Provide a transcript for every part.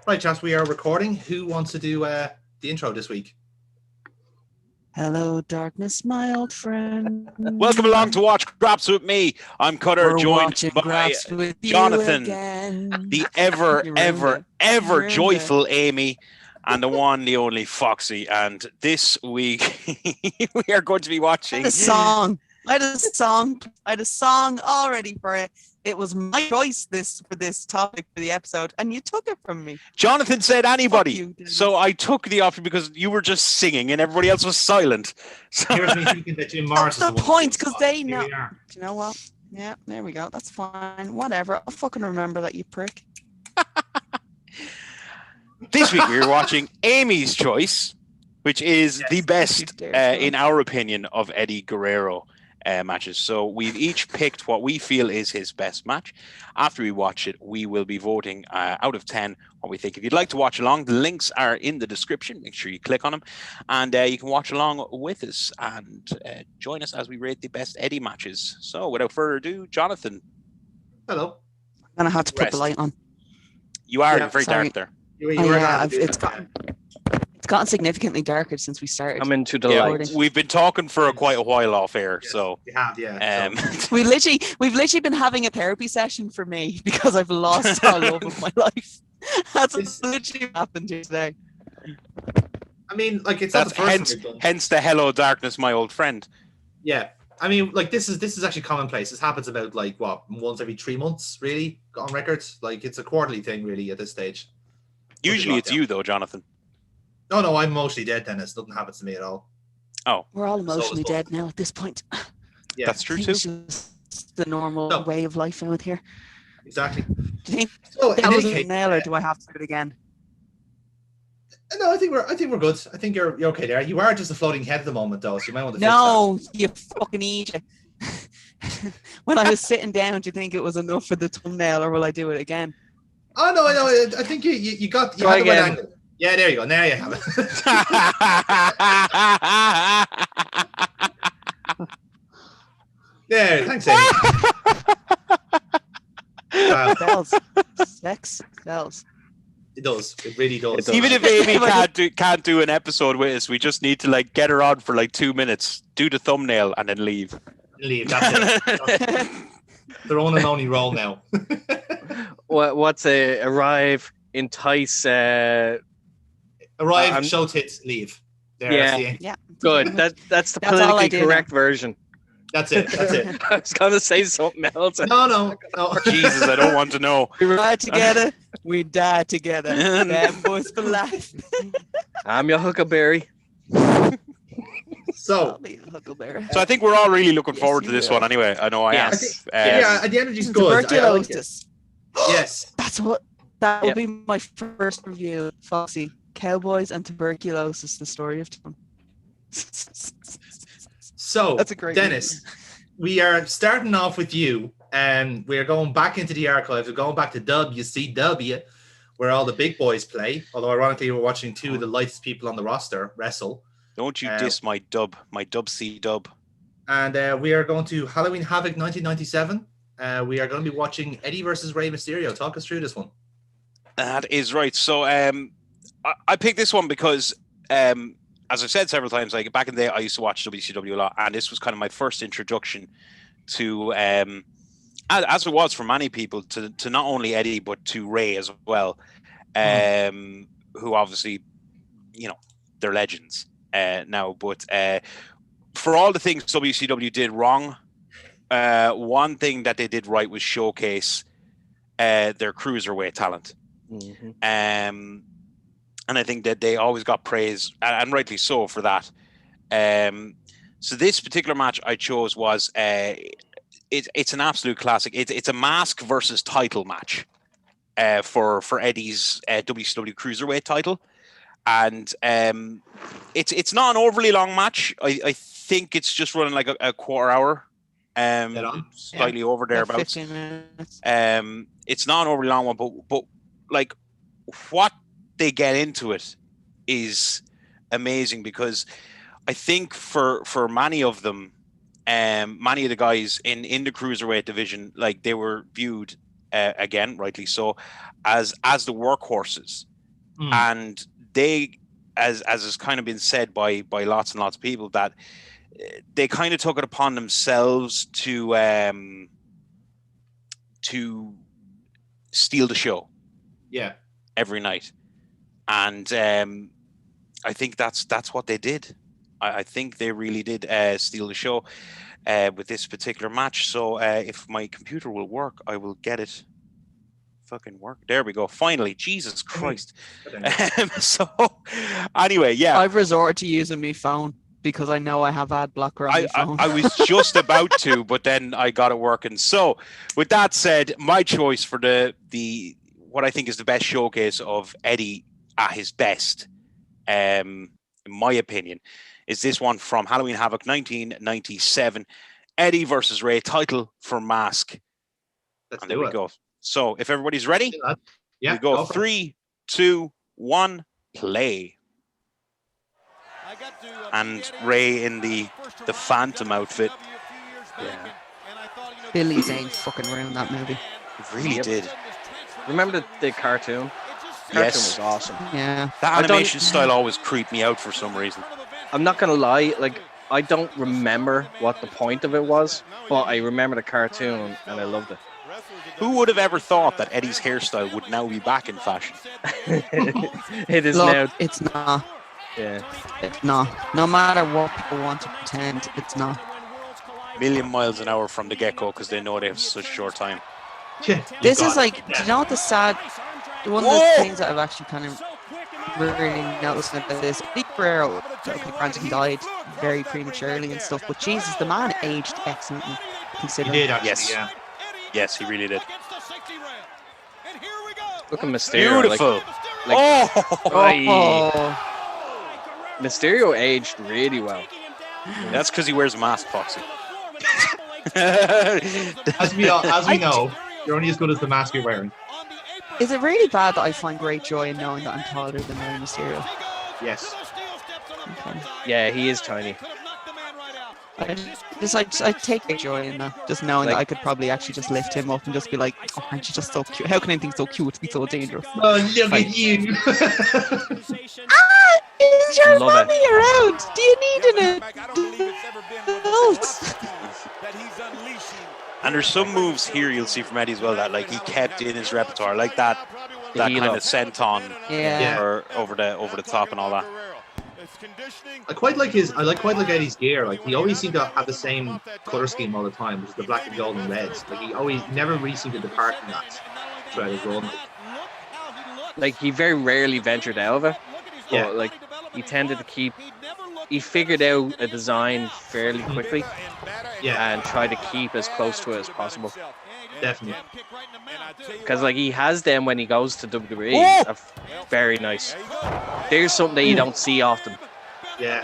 Right, chaps, we are recording. Who wants to do the intro this week? Hello, darkness, my old friend. Welcome along to watch Graps with me. I'm Cutter, We're joined watching by Graps with Jonathan, you again. the ever, You ruined ever, it. ever You ruined joyful Amy, and the one, the only Foxy. And this week, we are going to be I watching. had a song. I had a song already for it. It was my choice for this topic for the episode, and you took it from me. Jonathan said anybody, you, Dennis. so I took the option because you were just singing and everybody else was silent. So Here's me thinking that Jim Morris That's is the one point, because they Here know. we are. Do you know what? Yeah, there we go. That's fine. Whatever. I'll fucking remember that, you prick. this week we are watching Amy's Choice, which is Yes. the best, You dare, in our opinion, of Eddie Guerrero matches. So we've each picked what we feel is his best match. After we watch it, we will be voting out of 10 what we think. If you'd like to watch along, the links are in the description. Make sure you click on them, and you can watch along with us and join us as we rate the best Eddie matches. So without further ado, Jonathan, Hello. I'm gonna have to put Rest. the light on. you are Yeah, very sorry. dark there. You Oh, were yeah, gonna do it's that. gotten significantly darker since we started. I'm into the Yeah, light. we've been talking for quite a while off air, Yes, so we have, yeah. We've literally been having a therapy session for me because I've lost all love of my life. That's This- literally what happened here today. I mean, like it's that's not the first one we've done. hence the hello darkness, my old friend. Yeah. I mean, like this is actually commonplace. This happens about like what, once every 3 months, really, on records. Like it's a quarterly thing, really, at this stage. Usually it's lockdown. you though, Jonathan. No, I'm mostly dead, Dennis. Nothing happens to me at all. We're all emotionally So- dead now at this point. Yeah, That's true I think too. it's just the normal No. way of life out here. exactly. Do you think So in that any was a case, nail, or do I have to do it again? no, I think we're good. I think you're okay there. You are just a floating head at the moment, though, so you might want to No, you fucking idiot. When I was sitting down, do you think it was enough for the thumbnail, or will I do it again? fix that. Oh no, I know. I think you got you Try had the right again. angle. Yeah, there you go. Now you have it. There, thanks, Amy. Wow, Sells. Sex sells. it does. It really does. It does. Even if Amy can't do an episode with us, we just need to like get her on for like 2 minutes, do the thumbnail, and then leave. Leave. That's it. Their own and only role now. What's arrive, entice? Arrive, I'm- show tits, leave. There, Yeah. that's the end. Yeah. Good. That's the That's all I politically do now. correct version. That's it. That's it. I was gonna say something else. No. Jesus, I don't want to know. We ride together, we die together. Bad boys for life. I'm your huckleberry. So I'll be a huckleberry. So I think we're all really looking Yes, forward to you this will. one anyway. I know I am. Yes. yeah, the energy's good. I like it. Tuberculosis. Yes. That will Yep. be my first review, Foxy. Cowboys and tuberculosis, the story of time. So, That's a great Dennis, we are starting off with you, and we're going back into the archives. We're going back to WCW, where all the big boys play. Although, ironically, we're watching two of the lightest people on the roster wrestle. Don't you diss my dub C dub. And we are going to Halloween Havoc 1997. We are going to be watching Eddie versus Rey Mysterio. Talk us through this one. That is right. So I picked this one because as I've said several times, like back in the day, I used to watch WCW a lot, and this was kind of my first introduction to, as it was for many people, to not only Eddie but to Ray as well, who obviously, you know, they're legends now. But for all the things WCW did wrong, one thing that they did right was showcase their cruiserweight talent. Mhm. And I think that they always got praise, and rightly so, for that. So this particular match I chose was it's an absolute classic. It's a mask versus title match for Eddie's WCW Cruiserweight title, and it's not an overly long match. I think it's just running like a quarter hour, Dead on. slightly over thereabouts. 15 minutes. It's not an overly long one, but like what they get into it is amazing, because I think for many of them, many of the guys in the cruiserweight division, like they were viewed again, rightly so, as the workhorses. and they, as has kind of been said by lots and lots of people, that they kind of took it upon themselves to steal the show. Yeah. Every night, and I think that's what they did. I think they really did steal the show with this particular match. So if my computer will work, I will get it. Fucking work. There we go. Finally, Jesus Christ. So anyway, yeah, I've resorted to using my phone because I know I have ad blocker on my phone. I was just about to, but then I got it working. So with that said, my choice for the what I think is the best showcase of Eddie at his best, in my opinion, is this one from Halloween Havoc 1997. Eddie versus Ray, title for Mask. Let's and do there we it. go. So if everybody's ready, Yeah, we go for it. 3, 2, 1, play. And Ray in the Phantom outfit. Yeah. Billy Zane fucking ruined that movie. It really did. Remember the cartoon? Cartoon Yes. was awesome. Yeah. That I don't- animation style always creeped me out for some reason. I'm not gonna lie, like I don't remember what the point of it was, but I remember the cartoon and I loved it. Who would have ever thought that Eddie's hairstyle would now be back in fashion? It is Look, now. it's not. Yeah. It's not. No matter what people want to pretend, it's not. Million miles an hour from the get-go because they know they have such short time. Yeah, This you is got it. like, do you know what the sad, one of Whoa! the things that I've actually kind of really noticed about this, Guerrero, okay, granted he died very prematurely and stuff, but Jesus, the man aged excellently He considering. did actually. Yes. Yeah. Yes, he really did. Look at Mysterio. Beautiful. Like, Oh! Aye. Mysterio aged really well. That's because he wears a mask, Foxy. As we know, you're only as good as the mask you're wearing. Is it really bad that I find great joy in knowing that I'm taller than Rey Mysterio? Yes. Okay. Yeah, he is tiny. I take great joy in that, just knowing that I could probably actually just lift him up and just be like, oh, aren't you just so cute? How can anything so cute be so dangerous? Oh, look Like- at you. Is your Love it. mommy around? Do you need an adult? And there's some moves here you'll see from Eddie as well that like he kept in his repertoire, like that kind Hilo. of senton Yeah. or over the top and all that. I quite like Eddie's gear. Like he always seemed to have the same color scheme all the time, which is the black and gold and reds. Like he always never really seemed to depart from that throughout his run. Like he very rarely ventured out of it. But Yeah. like he tended to keep. He figured out a design fairly quickly Yeah, and tried to keep as close to it as possible. definitely. Because like he has them when he goes to WWE. Oh! Very nice. There's something that you don't see often. Yeah,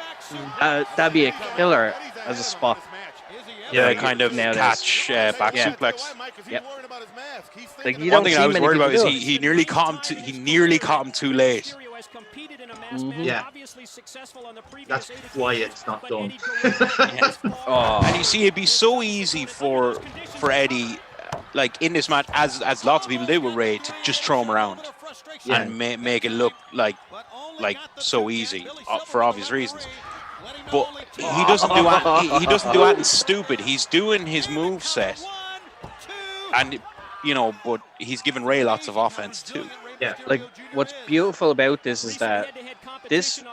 That'd be a killer as a spot. Yeah, Yeah, kind of nowadays. catch back Yeah. suplex. Yep. Like you One don't thing see I was many worried about people is do it. he nearly caught him too late. yeah. That's why it's not done. Oh, And you see, it'd be so easy for Eddie, like in this match, as lots of people did with Ray, to just throw him around Yeah. and make it look like so easy for obvious reasons. But he doesn't do he doesn't do anything stupid. He's doing his move set, and but he's giving Ray lots of offense too. Yeah, like what's beautiful about this is that this,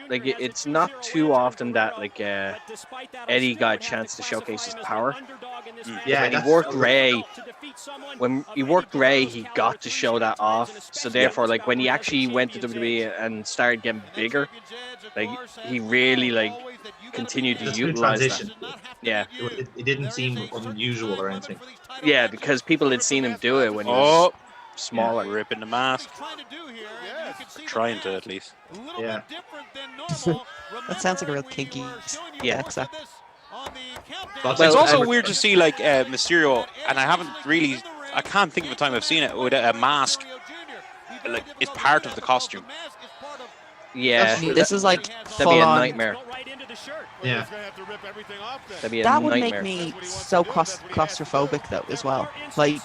it's not too often that Eddie got a chance to showcase his power. yeah. When he that's- worked Ray, he got to show that off. So therefore, like when he actually went to WWE and started getting bigger, like he really continued to That's a good utilize transition. that. Yeah, It didn't seem unusual or anything. yeah, because people had seen him do it when he was smaller. Ripping the mask, or trying to at least. Yeah. That sounds like a real kinky Yeah. sex act. But Well, It's also and- weird to see Mysterio, and I can't think of a time I've seen it with a mask. Like it's part of the costume. Yeah, I mean, this is like that'd full be a on. nightmare. yeah, That'd be a That would nightmare. make me so claustrophobic though as well. Like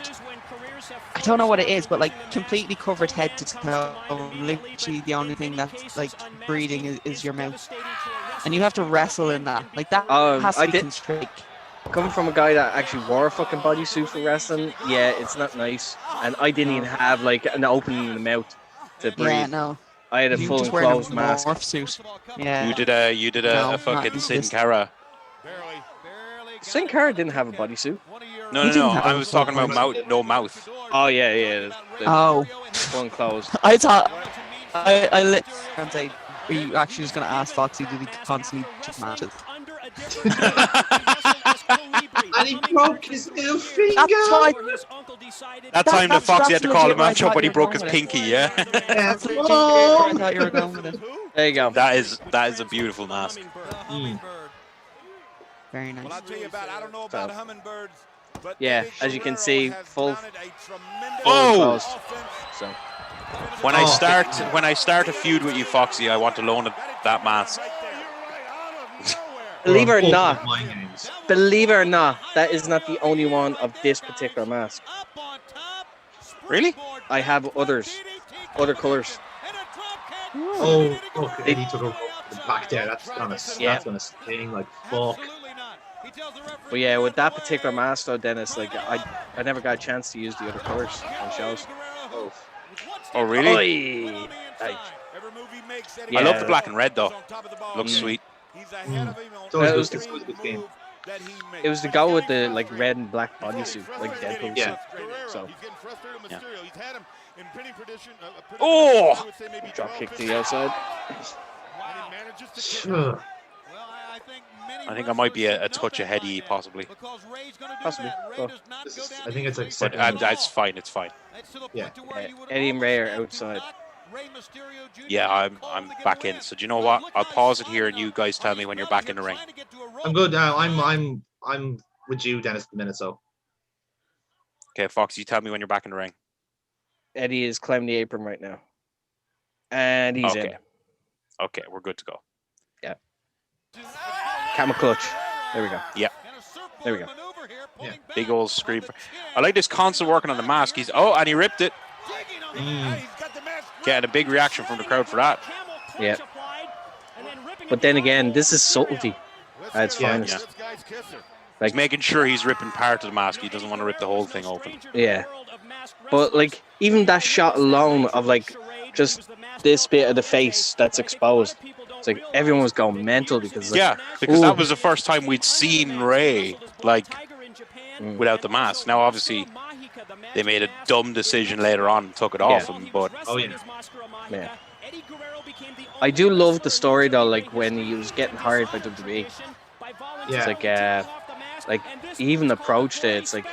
I don't know what it is, but like completely covered head to toe. Literally, the only thing that's like breathing is your mouth, and you have to wrestle in that. Like that has to I be did. constrict. Coming from a guy that actually wore a fucking bodysuit for wrestling, yeah, it's not nice. And I didn't even have like an opening in the mouth to breathe. Yeah, no. I had a You full just wearing a enclosed mask. morph suit. Yeah. You did No, a fucking not Sin this. Cara. Sin Cara didn't have a bodysuit. No, He no, didn't no. have I a was talking about full no mouth. Oh yeah. Oh, Full enclosed. I thought I lit and say, are you actually just gonna ask Foxy? Did he constantly just matches? And he broke his middle finger. That's why. That time the Foxy had to call a legit where I match up thought when he you were broke his going with it. pinky. Yeah, That's legit where I thought you were going with it. There you go. that is a beautiful mask. Very nice. Yeah, as you can see, full Oh! enclosed. So When I start a feud with you, Foxy, I want to loan that mask. believe it or Both not, of my games. that is not the only one of this particular mask. Really? I have other colors. Oh, okay. He took a back there. That's gonna sting like fuck. But yeah, with that particular mask though, Dennis, like I never got a chance to use the other colors on shows. Oh, really? Oy. I love the black and red though. Looks sweet. It's always That good. was It's always a good game. It was to go with the like red and black bodysuit, like Deadpool Yeah. suit. So Yeah. Oh! drop kick to the outside. Sure. I think I might be a touch ahead of you, possibly. Possibly. Well, I think it's like But second. that's fine. It's fine. Yeah. Eddie and Ray are outside. Yeah, I'm back in. So do you know what? I'll pause it here, and you guys tell me when you're back in the ring. I'm good now. I'm with you, Dennis, at the minute. So Okay, Fox, you tell me when you're back in the ring. Eddie is climbing the apron right now, and he's in. Okay, we're good to go. Camel clutch. There we go. Yeah. There we go. Yeah. Big old scream. I like this constant working on the mask. And he ripped it. Getting a big reaction from the crowd for that. Yeah. But then again, this is subtlety at its finest. Like making sure he's ripping part of the mask. He doesn't want to rip the whole thing open. Yeah. But like even that shot alone of like just this bit of the face that's exposed. It's like everyone was going mental because like, because that was the first time we'd seen Ray like without the mask. Now obviously they made a dumb decision later on and took it off him, but yeah. I do love the story though, like when he was getting hired by WWE. yeah. It's like he even approached it. It's like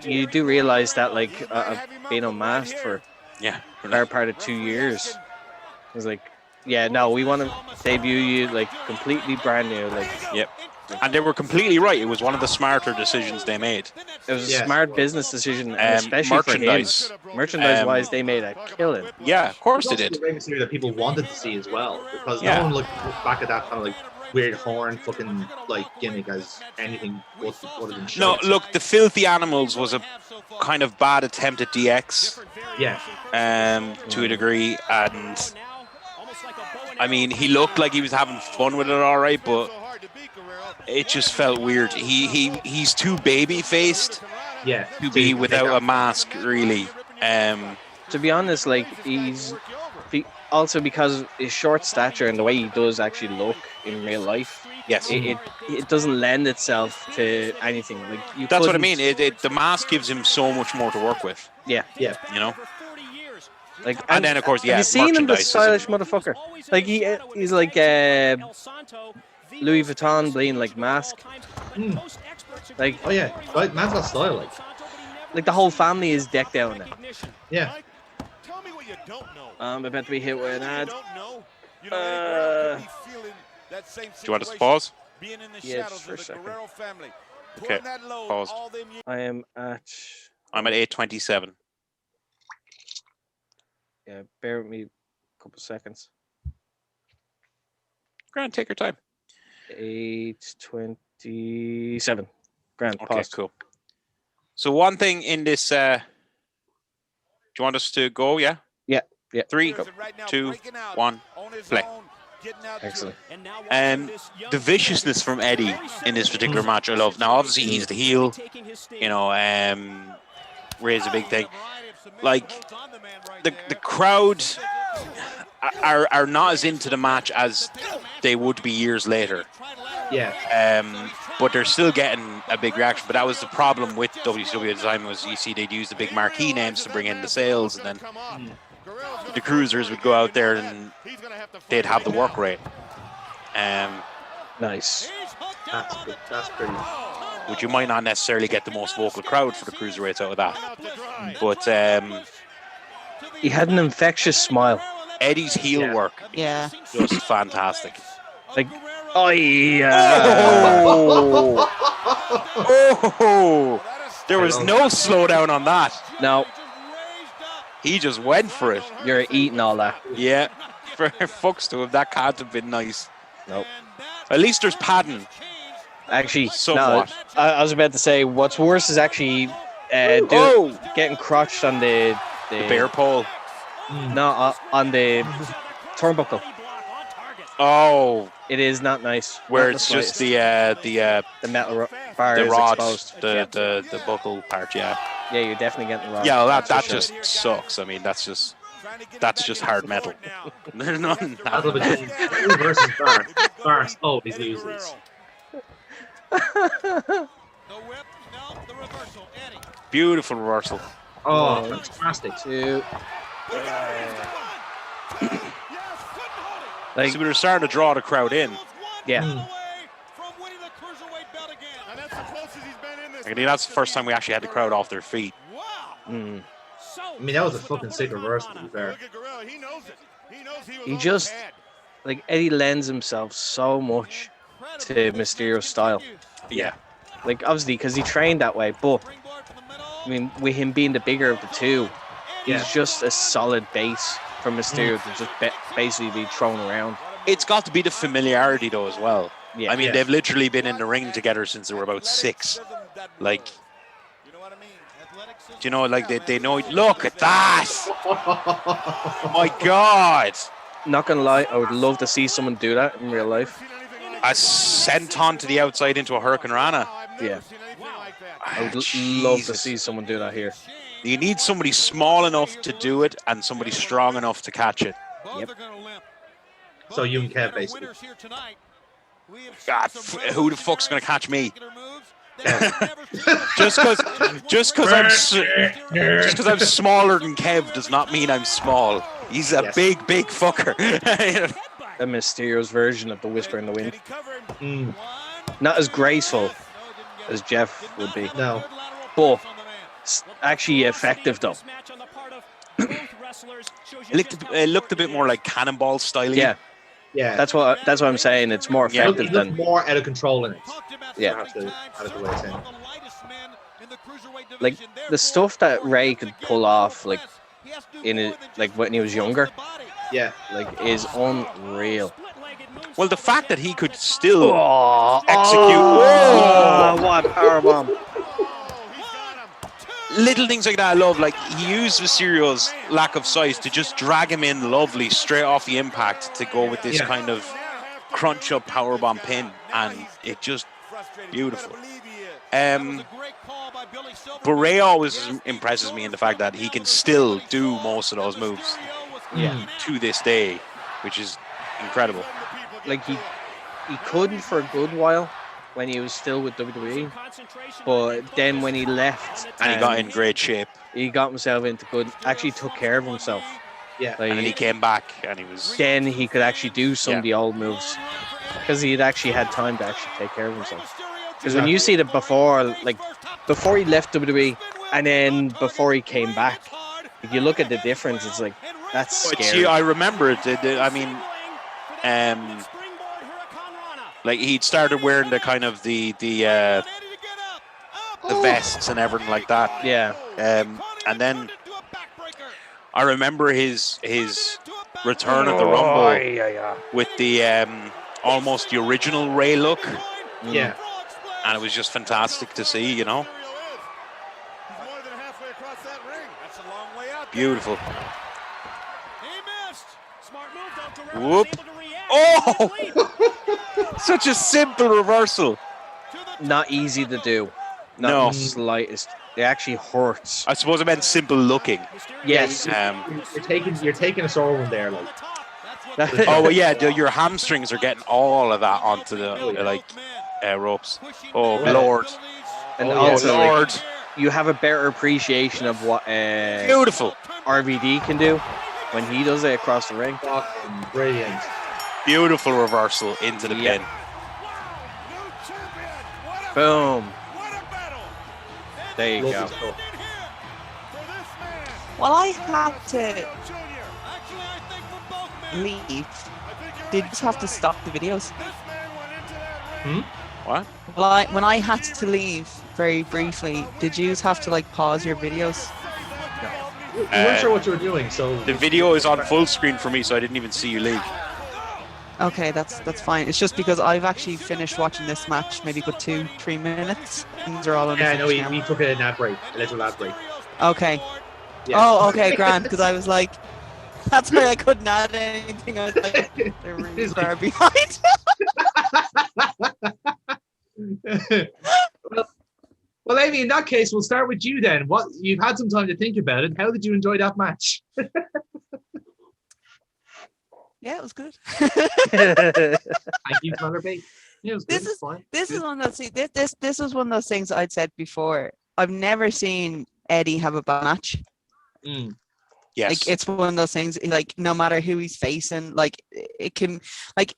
you do realize that like I've been unmasked for a part of 2 years. It was like, yeah, no, we want to debut you like completely brand new. Like, yep. And they were completely right. It was one of the smarter decisions they made. It was a smart business decision, and especially merchandise. for him. Merchandise-wise, they made a killing. Yeah, of course they did. The Rey Mysterio that people wanted to see as well, because Yeah. no one looked back at that kind of like weird horn fucking like gimmick as anything other than shit. No, look, the Filthy Animals was a kind of bad attempt at DX. Yeah. To a degree, and I mean, he looked like he was having fun with it, all right, but it just felt weird. He's too baby faced, to be without a mask, really. To be honest, like also because of his short stature and the way he does actually look in real life. Yes, it doesn't lend itself to anything. Like that's what I mean. The mask gives him so much more to work with. Yeah. You know. Like and then of course, have you seen him, the stylish motherfucker? Like he's like Louis Vuitton bling like mask. Like oh yeah, right, man's got style like the whole family is decked out in it. Yeah. I'm about to be hit with an ad. Do you want us to pause? Yeah, just for a second. Okay, paused. I'm at 8:27. Yeah, bear with me a couple seconds. Grand, take your time. 8:27. Grand. Okay, Pause. cool. So one thing in this, do you want us to go? Yeah. Yeah. 3, 2, 1, play. Excellent. The viciousness from Eddie in this particular match, I love. Now, obviously, he's the heel. You know, Ray's a big thing. Like the crowd are not as into the match as they would be years later. Yeah. But they're still getting a big reaction. But that was the problem with WCW at the time, was you see they'd use the big marquee names to bring in the sales, and then the cruisers would go out there and they'd have the work rate. Nice. That's pretty. Which you might not necessarily get the most vocal crowd for the cruiserweights out of that. But He had an infectious smile. Eddie's heel work, just fantastic. Like, oh yeah. Oh, there was no slowdown on that. No, he just went for it. You're eating all that. Yeah, for fucks to him, that can't have been nice. Nope. At least there's padding. Actually, somewhat. No, I was about to say what's worse is actually getting crotched on the bear pole. No, on the turnbuckle. Oh, it is not nice. Where not it's the just the metal bar, the is rod, exposed. the buckle part. Yeah. Yeah, you're definitely getting the rod. Yeah, well, that just sucks. I mean, that's just hard metal. There's nothing. Battle between Drew versus Bart. Bart always loses. Beautiful reversal. Oh, fantastic. Like, so we were starting to draw the crowd in. Yeah. I think that's the first time we actually had the crowd off their feet. I mean, that was a fucking sick reversal, to be fair. He just, like, Eddie lends himself so much to Mysterio's style. Yeah. Like, obviously, because he trained that way, but, I mean, with him being the bigger of the two, he's just a solid base for Mysterio to just basically be thrown around. It's got to be the familiarity, though, as well. Yeah. I mean, they've literally been in the ring together since they were about 6. Like, you know, like they know. Look at that! My God! Not gonna lie, I would love to see someone do that in real life. A senton to the outside into a Hurricane Rana. Yeah. I would love to see someone do that here. You need somebody small enough to do it and somebody strong enough to catch it. Yep. So you and Kev, basically. God, who the fuck's gonna catch me? just because I'm smaller than Kev does not mean I'm small. He's a big fucker. A Mysterio's version of the Whisper in the Wind. Not as graceful as Jeff would be. No. But actually effective though. It looked a bit more like Cannonball style. Yeah. Yeah. That's what I'm saying. It's more effective than more out of control in it. Yeah. That's the way it's in. Like the stuff that Ray could pull off, like when he was younger. Yeah. Like is unreal. Well, the fact that he could still execute. What a powerbomb. Little things like that I love. Like, he used Mysterio's lack of size to just drag him in lovely straight off the impact to go with this kind of crunch up powerbomb pin, and it just beautiful. But Ray always impresses me in the fact that he can still do most of those moves to this day, which is incredible. Like he couldn't for a good while when he was still with WWE, but then when he left and he got in great shape, he got himself into good. Actually, took care of himself. Yeah, like, and then he came back, and he was. Then he could actually do some of the old moves because he'd actually had time to actually take care of himself. Because when you see the before he left WWE and then before he came back, if you look at the difference, it's like that's scary. See, I remember it. I mean, like he'd started wearing the kind of the vests and everything like that. Yeah. And then I remember his return at the Rumble with the almost the original Ray look. Yeah. And it was just fantastic to see, you know. Beautiful. Whoop. Oh! Such a simple reversal. Not easy to do. Not No. the slightest. It actually hurts. I suppose I meant simple looking. Yes. You're taking a sore one there, like. Oh well, yeah. Your hamstrings are getting all of that onto the ropes. Oh Lord. And Oh, also, oh Lord. like, you have a better appreciation of what Beautiful. RVD can do when he does it across the ring. Fucking brilliant. Beautiful reversal into the pin. Boom. There you go. Well, I had to leave. Did you just have to stop the videos? What? Well, when I had to leave very briefly, did you just have to like pause your videos? We weren't sure what you were doing, so The video is on full screen for me, so I didn't even see you leave. Okay, that's fine. It's just because I've actually finished watching this match, maybe good 2-3 minutes. These are all on. Yeah, I know we took a ad break, a little ad break. Okay. Yeah. Oh, okay, grand. Because I was like, that's why I couldn't add anything. I was like, they're really far behind. Well, Amy, in that case, we'll start with you then. What you've had some time to think about it. How did you enjoy that match? Yeah, it was good. Thank you, Connor Bate. Yeah, it was good. This is one of those. This was one of those things I'd said before. I've never seen Eddie have a bad match. Yes. Like it's one of those things. Like no matter who he's facing, like it can. Like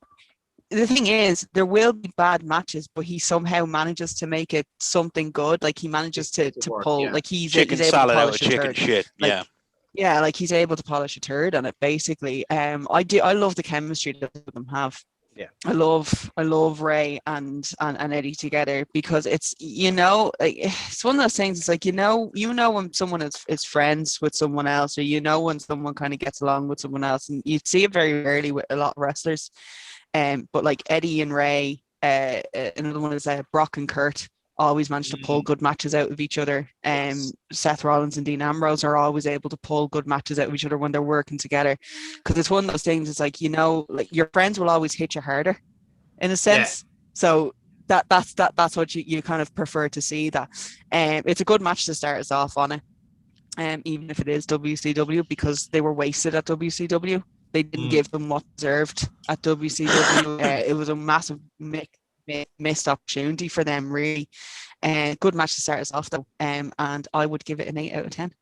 the thing is, there will be bad matches, but he somehow manages to make it something good. Like he manages to pull. Yeah. Like he's chicken able salad to out polish of a chicken turd. shit. Like, yeah. Yeah, like he's able to polish a turd on it basically. I love the chemistry that them have. Yeah. I love Ray and Eddie together because it's like it's one of those things. It's like when someone is friends with someone else, or when someone kind of gets along with someone else, and you see it very rarely with a lot of wrestlers. But like Eddie and Ray, another one is Brock and Kurt. Always manage to pull good matches out of each other. Seth Rollins and Dean Ambrose are always able to pull good matches out of each other when they're working together. Because it's one of those things. It's like like your friends will always hit you harder, in a sense. Yeah. So that's what you kind of prefer to see. That it's a good match to start us off on it. Even if it is WCW, because they were wasted at WCW. They didn't give them what deserved at WCW. It was a massive missed opportunity for them, really. Good match to start us off though, and I would give it an 8 out of 10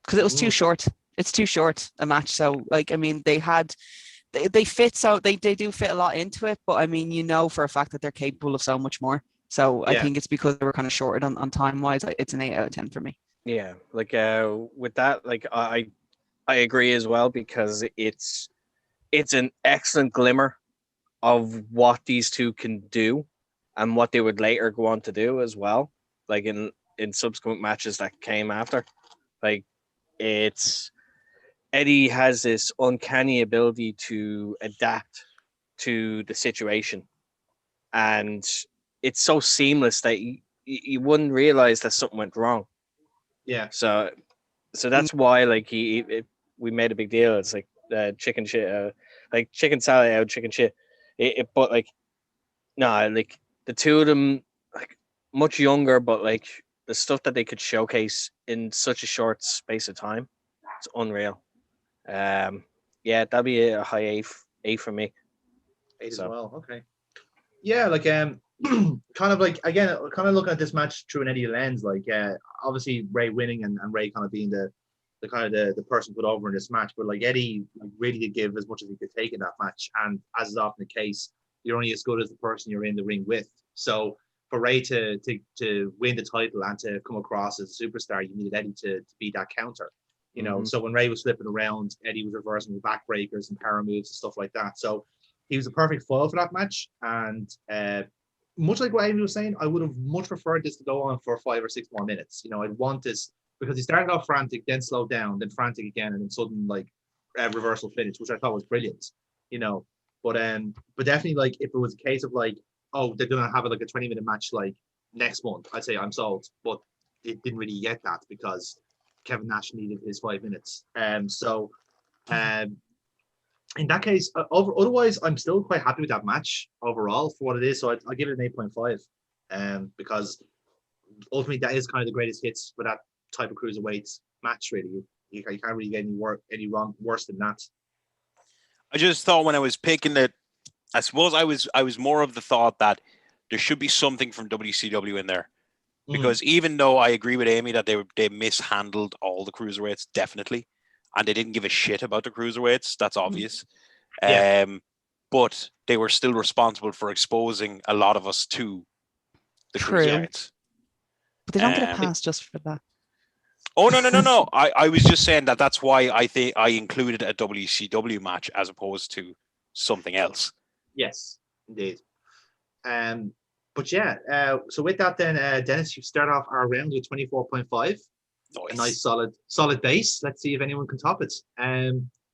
because it was too short. It's too short a match. So like, I mean, they fit, so they do fit a lot into it, but I mean, for a fact that they're capable of so much more. So I think it's because they were kind of shorted on time wise. It's an 8 out of 10 for me. Yeah, like with that, like I agree as well, because it's an excellent glimmer of what these two can do and what they would later go on to do as well, like in subsequent matches that came after. Like Eddie has this uncanny ability to adapt to the situation, and it's so seamless that you wouldn't realize that something went wrong. Yeah. So that's why, like, we made a big deal. It's like chicken shit, like chicken salad out chicken shit. But like, no, like the two of them, like much younger, but like the stuff that they could showcase in such a short space of time, it's unreal. Yeah, that'd be a high 8 for me. 8 as well. Okay. Yeah, like kind of like, again, kind of looking at this match through an Eddie lens, like obviously Ray winning and Ray kind of being the kind of the person put over in this match, but like Eddie really did give as much as he could take in that match, and as is often the case, you're only as good as the person you're in the ring with. So for Ray to win the title and to come across as a superstar, you needed Eddie to be that counter, So when Ray was flipping around, Eddie was reversing the backbreakers and power moves and stuff like that. So he was a perfect foil for that match, and much like what Amy was saying, I would have much preferred this to go on for 5 or 6 more minutes. I'd want this, because he started off frantic, then slowed down, then frantic again, and then sudden reversal finish, which I thought was brilliant. But definitely, like, if it was a case of like, oh, they're gonna have a 20-minute match like next month, I'd say I'm sold. But it didn't really get that, because Kevin Nash needed his 5 minutes. So in that case, otherwise, I'm still quite happy with that match overall for what it is. So I'll give it an 8.5, because ultimately that is kind of the greatest hits for that type of cruiserweight match. Really, you can't really get any worse than that. I just thought when I was picking it, I suppose I was more of the thought that there should be something from WCW in there. Because even though I agree with Amy that they mishandled all the cruiserweights, definitely, and they didn't give a shit about the cruiserweights, that's obvious. Yeah. But they were still responsible for exposing a lot of us to the cruiserweights. But they don't get a pass just for that. Oh, no. I was just saying that's why I think I included a WCW match as opposed to something else. Yes, indeed. But yeah, so with that then, Dennis, you start off our round with 24.5. Nice. A nice solid base. Let's see if anyone can top it.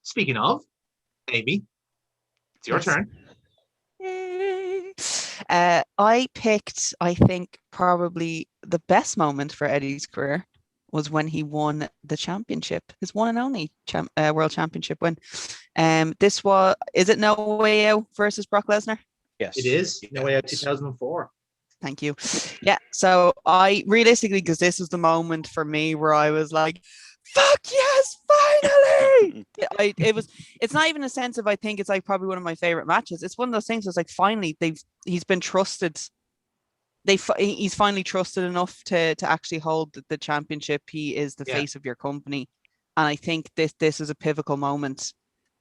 Speaking of, Amy, it's your turn. I picked, I think, probably the best moment for Eddie's career was when he won the championship, his one and only world championship win. Is it No Way Out versus Brock Lesnar? Yes. It is. No Way Out 2004. Thank you. Yeah. So I realistically, because this was the moment for me where I was like, fuck yes, finally. It's not even a sense of, I think it's like probably one of my favorite matches. It's one of those things. It's like finally he's been trusted. He's finally trusted enough to actually hold the championship. He is the face of your company. And I think this is a pivotal moment.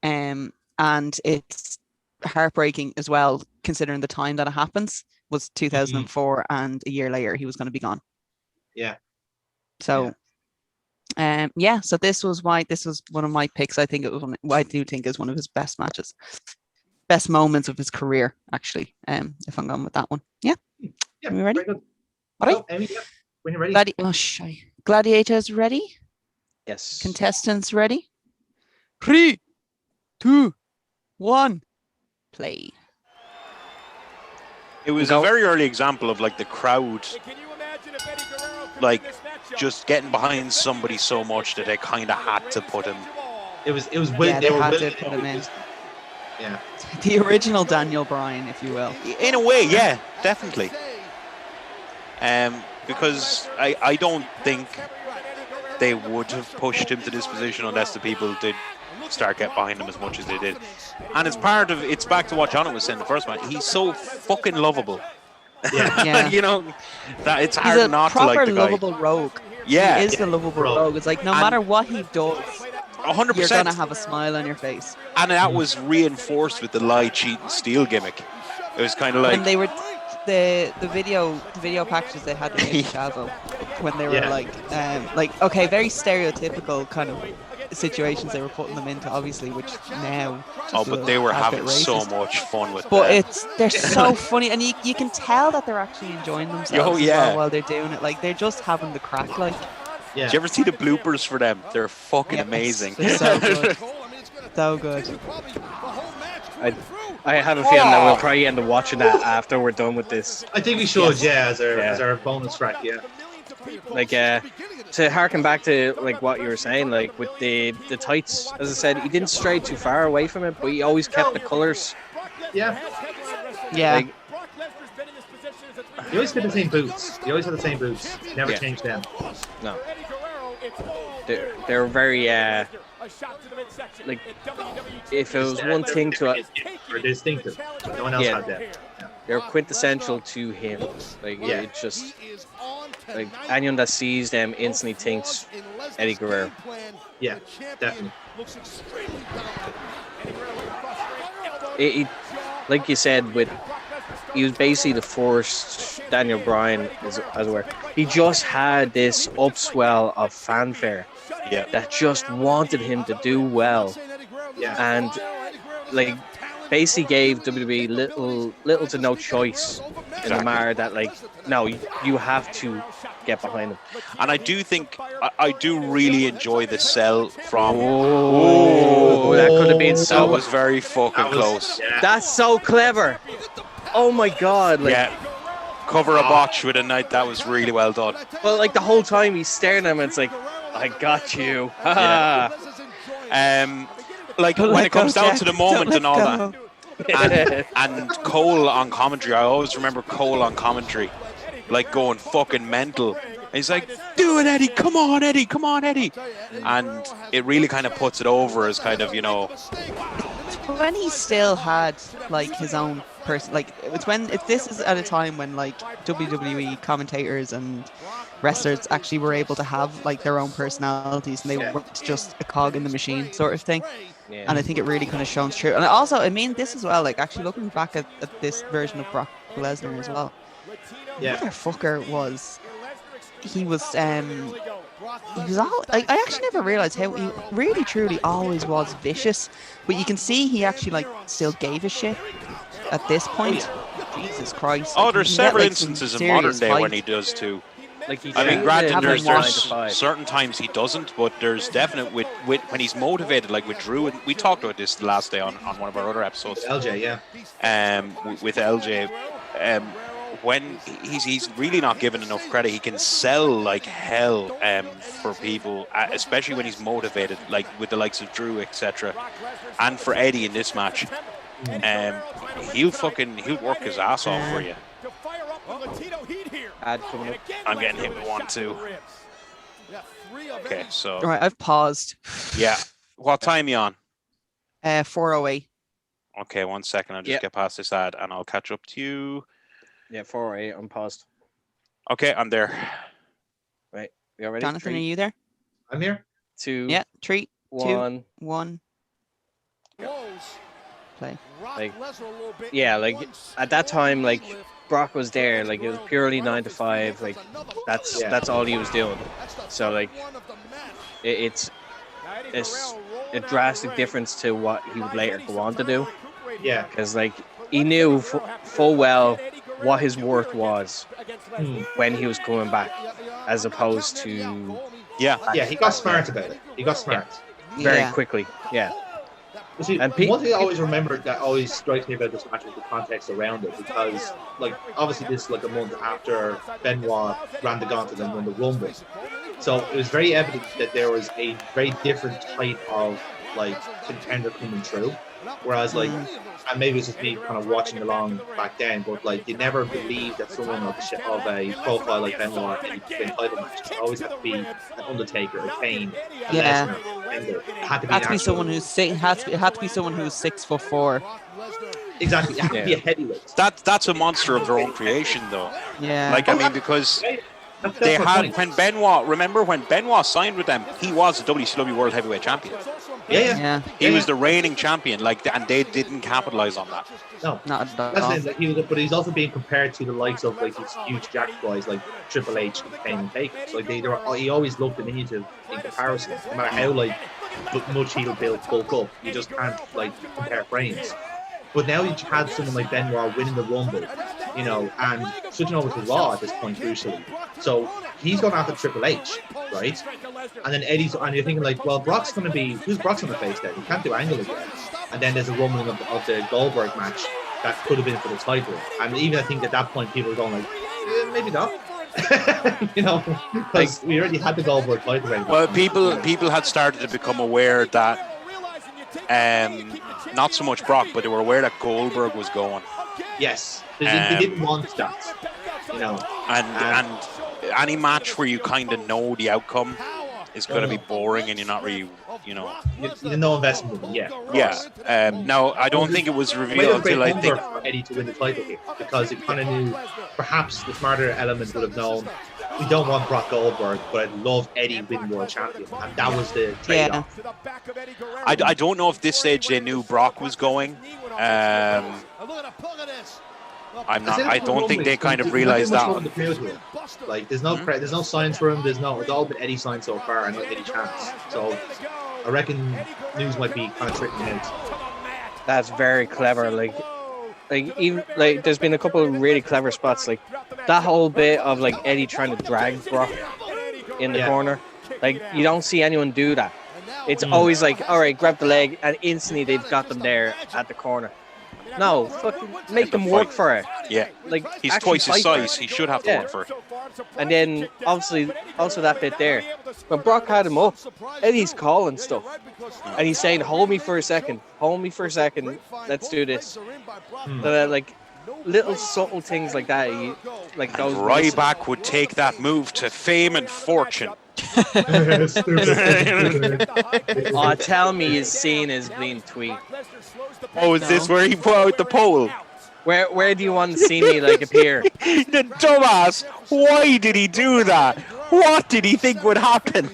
And it's heartbreaking as well, considering the time that it happens was 2004 and a year later he was going to be gone. So so this was one of my picks. I think it was I do think is one of his best matches, best moments of his career, actually, if I'm going with that one. Are we ready? Very good. All right. Amy, when you're ready. Gladiators ready? Yes. Contestants ready? 3, 2, 1, play. It was a very early example of like the crowd, like just getting behind somebody so much that they kind of had to put him. It was they had to put him in. Yeah. The original Daniel Bryan, if you will. In a way, yeah, definitely. Because I don't think they would have pushed him to this position unless the people did start getting behind him as much as they did. And it's back to what John was saying the first match. He's so fucking lovable. Yeah. You know, that it's hard not to like the guy. He's a proper lovable rogue. Yeah. He is the lovable rogue. It's like no matter what he does, 100%. you're gonna have a smile on your face. And that was reinforced with the lie, cheat, and steal gimmick. It was kind of like, and they were the video packages they had in Chicago when they were okay, very stereotypical kind of situations they were putting them into, obviously, which now but they were having so much fun with they're so funny, and you can tell that they're actually enjoying themselves while they're doing it. Like they're just having the crack. Like, did you ever see the bloopers for them? They're fucking amazing. They're so good. So good. I have a feeling that we'll probably end up watching that after we're done with this. I think we should, as our bonus track, Like, to harken back to like what you were saying, like with the tights, as I said, he didn't stray too far away from it, but he always kept the colors. Yeah. Like, he always had the same boots. Never changed them. No. They're very like, if it was one thing to or distinctive, no one else had them. They're quintessential to him. Like it just like anyone that sees them instantly thinks Eddie Guerrero. Yeah, definitely. Like you said, he was basically the first Daniel Bryan, as it were. He just had this upswell of fanfare that just wanted him to do well. And like basically gave WWE little to no choice in the matter that, like, no, you have to get behind him. And I do think I do really enjoy the sell from. That could have been so. That was very fucking close. That's so clever. Oh my god! Like, cover a botch with a night. That was really well done. Well, like the whole time he's staring at him, and it's like, I got you. Yeah. Like Don't when let it comes go, down Jack. to the moment Don't and all let that, and Cole on commentary, I always remember Cole on commentary, like going fucking mental. He's like, "Do it, Eddie! Come on, Eddie! Come on, Eddie!" And it really kind of puts it over as kind of, you know, When he still had like his own person, like if this is at a time when like WWE commentators and wrestlers actually were able to have like their own personalities and they weren't just a cog in the machine sort of thing. Yeah. And I think it really kind of shows true. And also, I mean, this as well, like actually looking back at this version of Brock Lesnar as well, Yeah. motherfucker he was all I actually never realized how he really truly always was vicious, but you can see he actually like still gave a shit at this point. Jesus Christ. oh, like, there's you can get, several like, some instances in modern serious day when fights. he does too. Like he I mean, treated granted, it Have there's them nine watch. to five. certain times he doesn't, but there's definite with when he's motivated, like with Drew, and we talked about this the last day on one of our other episodes. LJ, yeah. With LJ, when he's really not given enough credit. He can sell like hell for people, especially when he's motivated, like with the likes of Drew, etc. And for Eddie in this match, he'll work his ass off for you. Ad coming up. I'm getting hit with 1-2. Okay, so All right, I've paused. yeah, what time you on? 4:08. Okay, 1 second. I'll just get past this ad and I'll catch up to you. Yeah, 4-8. I'm paused. Okay, I'm there. Right, you all ready? Jonathan, are 3, you there? I'm here. 2, Yeah, 3, 1. 2, 1. Play. Like, yeah, like at that time, like Brock was there, like it was purely 9 to 5. Like that's all he was doing. So like, it's a drastic difference to what he would later go on to do. Yeah. Because like he knew full well what his worth was when he was coming back, as opposed to He got smart about it. He got smart. very quickly. Yeah. You see, And one thing I always remember that always strikes me about this match is the context around it, because, like, obviously this is like a month after Benoit ran the gauntlet and won the Rumble, so it was very evident that there was a very different type of like contender coming through. Whereas, like, and maybe it's just me kind of watching along back then, but like, you never believed that someone of a profile like Benoit in a title match always had to be an Undertaker, a Kane, a Lesnar. It had to be someone who's it had to be someone who's 6'4". Exactly, it had to be a heavyweight. That's a monster of their own creation, though. Yeah. Like, I mean, because That's they my had point. when Benoit signed with them, he was the WCW World Heavyweight Champion. Yeah. He was the reigning champion, like, and they didn't capitalize on that. No, Not at all. that's it. But he's also being compared to the likes of like these huge Jack boys like Triple H and Kane and Taker. So, like he always looked diminutive in comparison. No matter how like much he'll bulk up, you just can't like compare frames. But now you had someone like Benoit winning the Rumble, you know, and switching over to Raw at this point crucially. So he's going after Triple H, right? And then and you're thinking like, well, who's Brock's going to face then? You can't do Angle again. And then there's a rumbling of the Goldberg match that could have been for the title. And even I think at that point people were going like, maybe not. You know, because we already had the Goldberg title. Well, people had started to become aware that not so much Brock, but they were aware that Goldberg was going. Yes, they didn't want that, you know. And any match where you kind of know the outcome is going to be boring, and you're not really, you know. You no investment in it, yeah. No, I don't think it was revealed until I think for Eddie to win the title here, because it kind of knew. Perhaps the smarter element would have known. We don't want Brock Goldberg, but I'd love Eddie winning world champion, and that was the trade-off. I don't know if this stage they knew Brock was going. I don't think they kind of realized that. Like, there's no signs for him. It's all been Eddie signs so far, and not Eddie chance. So I reckon news might be kind of trickling out. That's very clever. Like even like there's been a couple of really clever spots. Like that whole bit of like Eddie trying to drag Brock in the corner. Like you don't see anyone do that. It's always like, all right, grab the leg, and instantly they've got them there at the corner. No, fucking make him work for it. Yeah, Like he's actually twice his fight for it. size. He should have to Yeah. work for it. And then obviously also that bit there. When Brock had him up, Eddie's calling stuff. And he's saying, hold me for a second. Hold me for a second. Let's do this. So, like little subtle things like that. Like And those Ryback would take that move to fame and fortune. Oh, tell me he's seen his bleeding tweet. Oh, is this where he put out the poll? Where do you want to see me like appear? The dumbass! Why did he do that? What did he think would happen?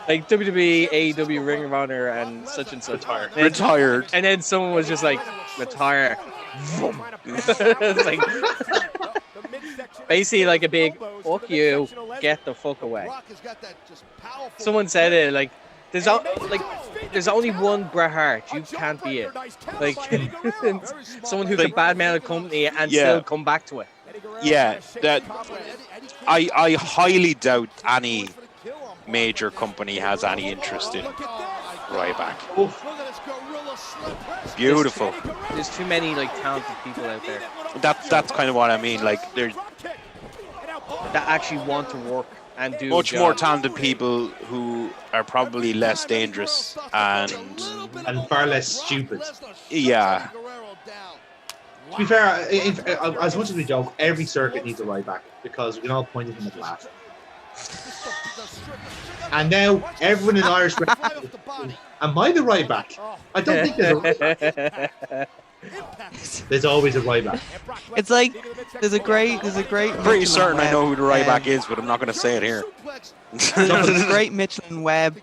Like WWE, AEW, Ring of Honor, and such. Retired. And then someone was just like, retire. It's like basically like a big fuck you, get the fuck away. Someone said it like there's only one Bret Hart, you can't be it. Like someone who can badmouth a company and still come back to it. Yeah, that I highly doubt any major company has any interest in Ryback. Beautiful. There's too many like talented people out there That's kind of what I mean. Like they're that actually want to work and do much a more job. talented people who are probably less dangerous and far less stupid. yeah. To be fair, as much as we joke, every circuit needs a right back because we can all point at him at last. And now everyone in Irish am I the right back? I don't think there's a right back. There's always a right back. It's like there's a great. Pretty certain I know who the right back is, but I'm not going to say it here. There's a great Michelin Webb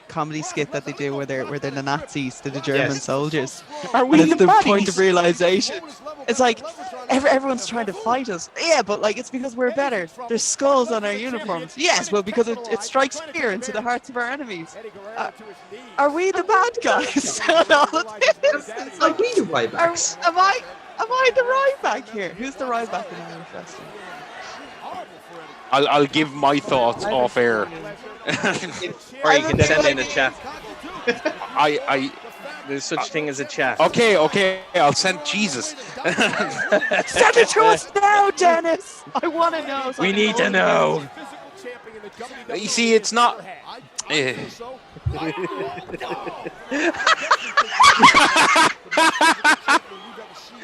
comedy skit that they do where they're the Nazis to the German soldiers. Are we And it's the the baddies? point of realization. It's like everyone's trying to fight us. Yeah, but like it's because we're better. There's skulls on our uniforms. Yes, well because it strikes fear into the hearts of our enemies. Are we the bad guys? It's like we the right backs. Am I the right back here? Who's the right back in the Irish wrestling? I'll give my thoughts off air. Or you can send in a chat. I There's such thing as a chat. okay, I'll send Jesus. Send it to us now, Dennis. I want to know. We need to know. You see, it's not.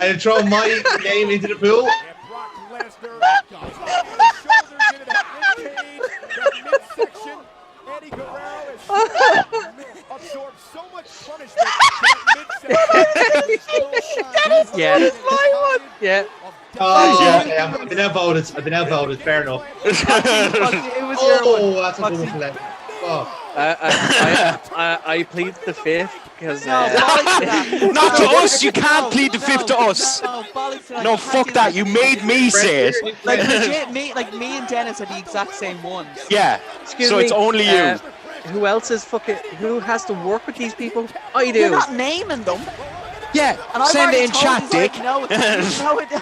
And throw my name into the pool. Yeah. Yeah. Oh, yeah. I've been outvoted. Fair enough. It was Oh, that's a good one for them. Oh. I plead the fifth because bollocks to that. Not to us. You can't plead the fifth to us. No, bollocks to that. No, You can't fuck do that. You made me say it. Like legit, me and Dennis are the exact same ones. Yeah. Excuse So me, it's only you. Who else is who has to work with these people? I do. You're not naming them. Yeah. And I've Send already it in told chat, you Dick.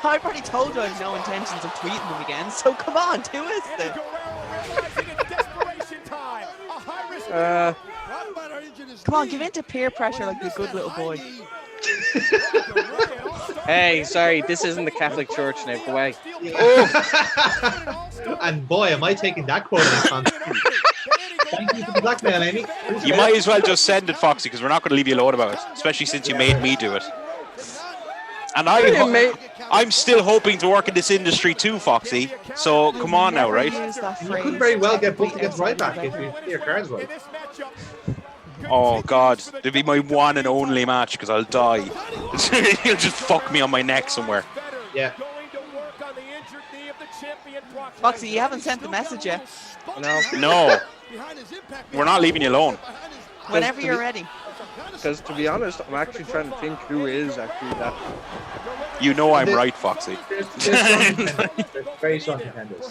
I've already told you I have no intentions of tweeting them again. So come on, do it then. Come on, give in to peer pressure like a good little boy. Hey, sorry, this isn't the Catholic Church now. Go away. And boy, am I taking that quote in context. Thank you for the blackmail, Amy. You might as well just send it, Foxy, because we're not going to leave you alone about it, especially since you made me do it. And I'm still hoping to work in this industry too, Foxy. So come on now, right? You could very well get booked against right back if you play your cards right. Oh God, it'll be my one and only match because I'll die. He'll just fuck me on my neck somewhere. Yeah. Foxy, you haven't sent the message yet. No. We're not leaving you alone. Whenever you're ready. Because to be honest, I'm actually trying to think who is actually that. You know I'm right, Foxy. There's strong contenders. There's very strong contenders.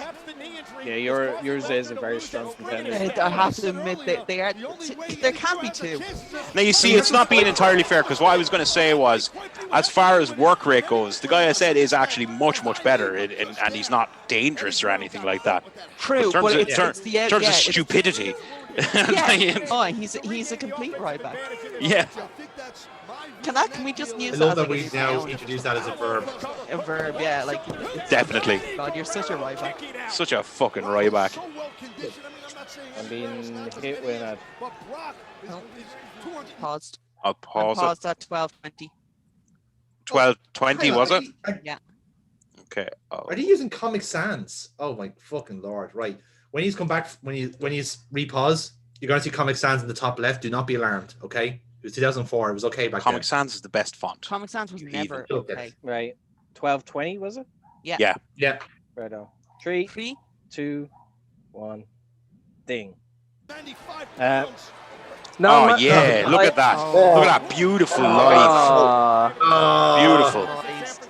Yeah, yours is a very strong contender. I have to admit they are. There can't be two. Now you see, it's not being entirely fair because what I was going to say was, as far as work rate goes, the guy I said is actually much better, and he's not dangerous or anything like that. True, In terms but of, it's the in terms of stupidity, Yeah. Oh, he's a complete Ryback. Yeah. Can we just use I that love as that like we a now noun? introduce that as a verb. A verb, yeah, like it's, Definitely. God, you're such a Ryback. Such a fucking Ryback. I'm being hit with an ad. Oh. Paused. I'll I'm pause it. paused at 12:20. 12:20 was it? Yeah. Okay. Oh. Are they using Comic Sans? Oh my fucking lord! Right, when he's come back, when he's repause, you're going to see Comic Sans in the top left. Do not be alarmed. Okay, it was 2004. It was okay back Comic then. Sans is the best font. Comic Sans was You never evil. okay. Right. 12:20 was it? Yeah. Yeah. Right on. 3, 3. 2, 1. Ding. Oh yeah! Look at that! Oh. Look at that beautiful life. Beautiful.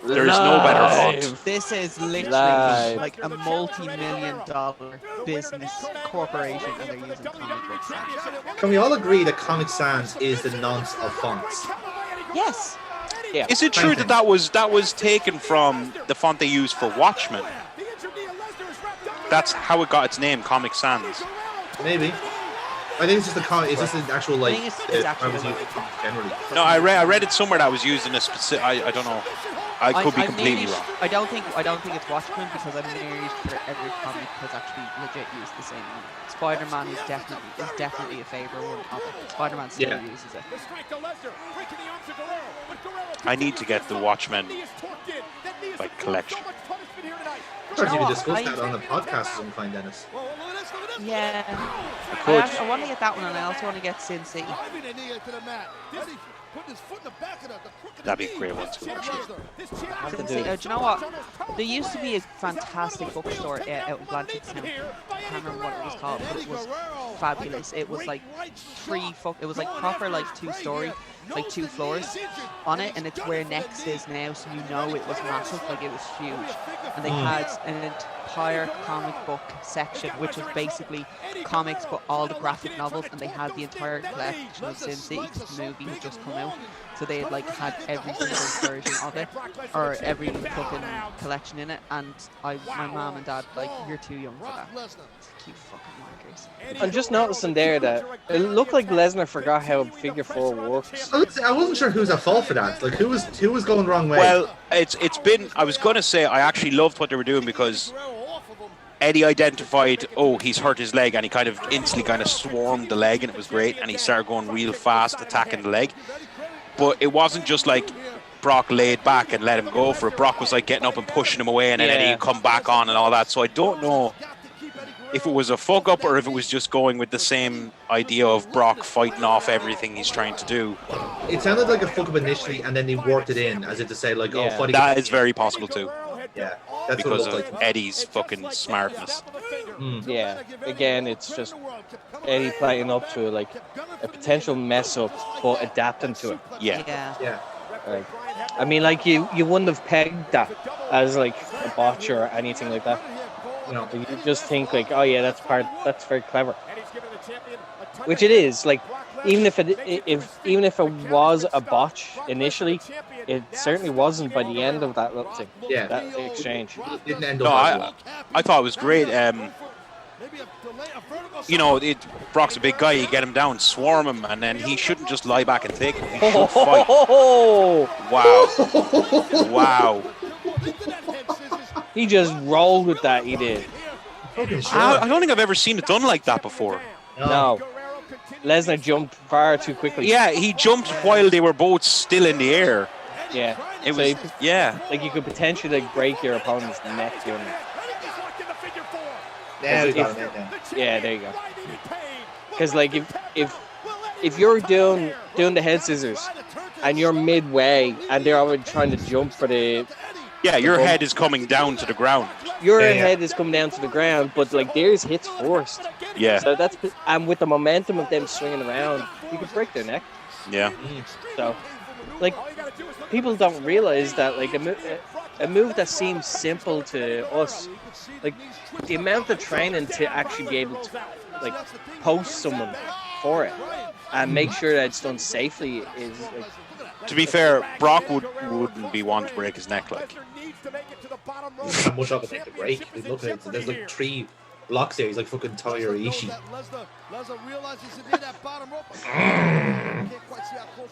There is no better font. This is literally Live. like a multi-million-dollar business corporation, and they're using comic book sans. Can we all agree that Comic Sans is the nonce of fonts? Yes. Yeah. Is it true that that was taken from the font they use for Watchmen? That's how it got its name, Comic Sans. Maybe. I think it's just the comic. It's just an actual like. I think it's actually generally. No, I read it somewhere that was used in a specific. I don't know. I could be completely wrong. I don't think it's Watchmen, because I'm nearly sure every comic has actually legit used the same one. Spider-Man is definitely a favorite one of it. Spider-Man still uses it. I need to get the Watchmen like collection. I thought you could discuss that on the podcast at some point, Dennis. Yeah. could. I want to get that one, and I also want to get Sin City. That'd be a great one to watch. Sin City. Do you know what? There used to be a fantastic bookstore out in Blanchardstown. I can't remember what it was called, but it was fabulous. It was like it was like proper like 2-story, like 2 floors on it, and it's where Next is now, so you know it was massive, like it was huge. And they had an entire comic book section, which was basically comics but all the graphic novels, and they had the entire collection of Sin City because the movie had just come out. So they had like had every single version of it, or every fucking collection in it, and my mom and dad like, you're too young for that. Cute fucking markers. I'm just noticing there that it looked like Lesnar forgot how Figure 4 works. I wasn't sure who was at fault for that. Like who was going the wrong way. Well, it's been. I was gonna say I actually loved what they were doing, because Eddie identified, oh, he's hurt his leg, and he kind of instantly kind of swarmed the leg, and it was great, and he started going real fast, attacking the leg. But it wasn't just like Brock laid back and let him go for it. Brock was like getting up and pushing him away, and then Eddie would come back on and all that. So I don't know if it was a fuck up or if it was just going with the same idea of Brock fighting off everything he's trying to do. It sounded like a fuck up initially, and then they worked it in as if to say like, oh, fighting. That is very possible too. Yeah, that's because what it of looked like. Eddie's fucking smartness. Yeah, again, it's just Eddie playing up to like a potential mess up, but adapting to it. Yeah. Like, I mean, like you wouldn't have pegged that as like a botch or anything like that. No. You just think like, oh yeah, that's very clever. Which it is. Like, even if it was a botch initially, it certainly wasn't by the end of that little thing. Yeah. That exchange. It didn't end No, up. I thought it was great. You know, Brock's a big guy. You get him down, swarm him, and then he shouldn't just lie back and take him. He should fight. Wow. Wow. He just rolled with that. He did. I don't think I've ever seen it done like that before. No. Lesnar jumped far too quickly. Yeah, he jumped while they were both still in the air. Yeah. It was. Like you could potentially like break your opponent's neck doing it. Yeah, there you go. Because like if you're doing the head scissors and you're midway and they're already trying to jump for the your head is coming down to the ground. Your head is coming down to the ground, but like theirs hits first. Yeah. So and with the momentum of them swinging around, you could break their neck. Yeah. So, like, people don't realize that like a move that seems simple to us, like the amount of training to actually be able to like post someone for it and make sure that it's done safely is like. To be fair, Brock wouldn't be one to break his neck like. Not much of a thing to break. Look at it. There's like 3 blocks there. He's like fucking Taylor Ishii.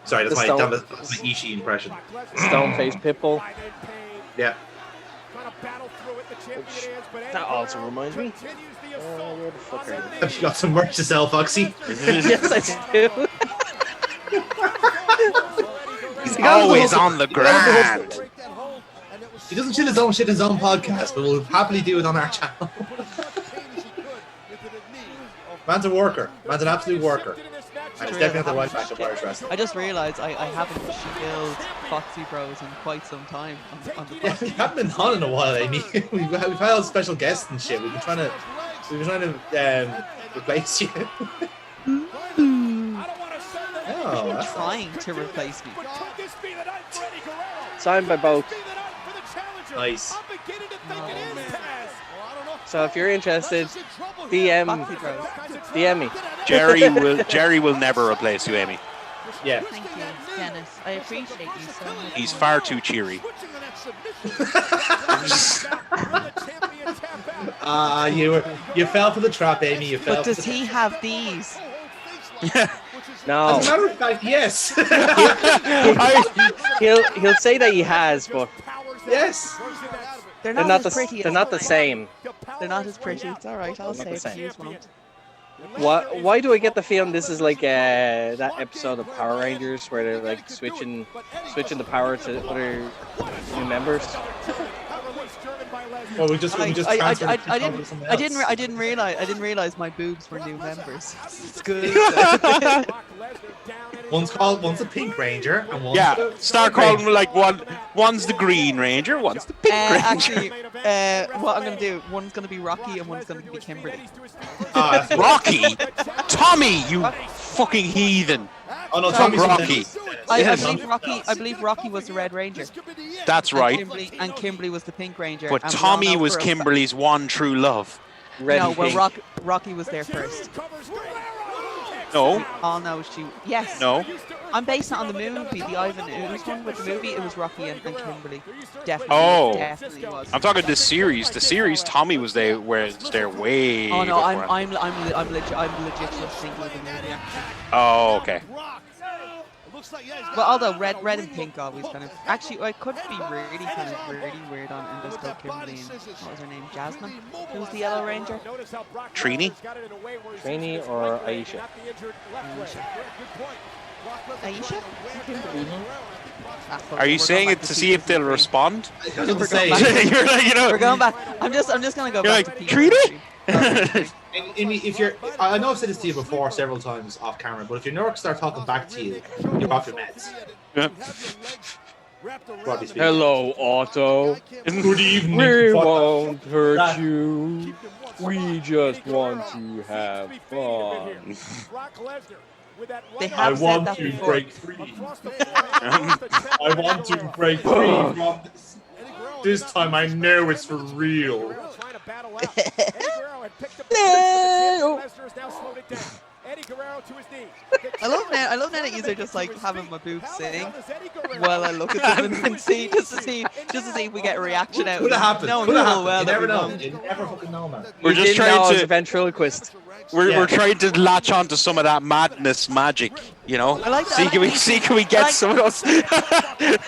Sorry, that's my Ishii impression. Stone face Pitbull. Yeah. That also reminds me. Where the fuck are you? Have you got some merch to sell, Foxy? Yes, I do. He's always on the ground. He doesn't chill his own shit in his own podcast, but we'll happily do it on our channel. Man's a worker. Man's an absolute worker. And he's definitely at the right back of Irish wrestling. I just realised I haven't shield Foxy Bros in quite some time on the Yeah, we haven't been on in a while, Amy. we've had all special guests and shit. We've been trying to replace you. Oh, You're trying to replace me. Signed by both. Nice. So if you're interested, DM me. Jerry will never replace you, Amy. Yeah. Thank you, Dennis. I appreciate you so much. He's far too cheery. You fell for the trap, Amy. You fell. But does he have these? No. As a matter of fact, yes. He'll say that he has, but Yes. They're they're not not as pretty. they're not the same. They're not as pretty. It's all right. I'll They're say not the it. same. Use one. Why do I get the feeling this is like that episode of Power Rangers where they're like switching the power to other new members? Well, we just transferred I didn't realize my boobs were new members. It's good. One's a Pink Ranger and one's start calling them like one's the Green Ranger, one's the Pink Ranger. Actually, what I'm gonna do? One's gonna be Rocky and one's gonna be Kimberly. Rocky, Tommy, you fucking heathen! Oh no, Tommy's Rocky. I believe Rocky was the Red Ranger. That's right. And Kimberly was the Pink Ranger. But and Tommy was Kimberly's one true love. Rocky was there first. No. Oh no, yes. No. I'm basing it on the movie, the Ivan Ooze one. With the movie, it was Rocky and Kimberly. Definitely. Oh. Definitely was. I'm talking the series. The series, Tommy was there, whereas they're way. Oh no, before. I'm legit just thinking of the movie. Oh, okay. Well, although red and pink always kind of. Actually, I could be really weird on and just go Kimberly and what was her name? Jasmine. Who was the Yellow Ranger? Trini or Aisha? Aisha? Are you saying it to see if they'll respond? You're We're going back. I'm just gonna go back. Like, to Trini? Amy, if you're, I know I've said this to you before several times off camera, but if your nerds start talking back to you, you're off your meds. Yeah. Hello, Otto. Good evening. We won't hurt you. We just want to have fun. They have said that before. Break free. I want to break free from this. This time I know it's for real. No. I love now that you're just like having my boobs sing while I look at them and see just to see if we get a reaction out. Could have happened. No, Could have happened. well, You never know. won't. You never fucking know, man. We're just trying to ventriloquist. We're trying to latch on to some of that madness magic, you know. I like that. Can we get some of those?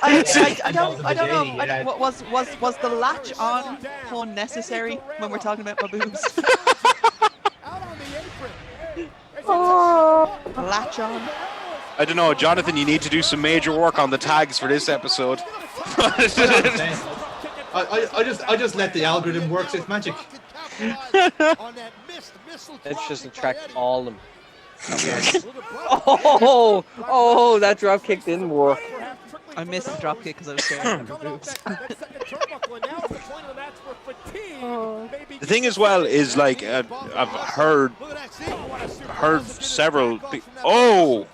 I don't know. Was the latch on pun necessary when we're talking about my boobs? Latch on. I don't know, Jonathan. You need to do some major work on the tags for this episode. I just let the algorithm work its magic. Let's just attract all of them. Oh, that drop kick didn't work. I missed the drop kick because I was staring at my boobs. The thing as well is like I've heard several. Oh,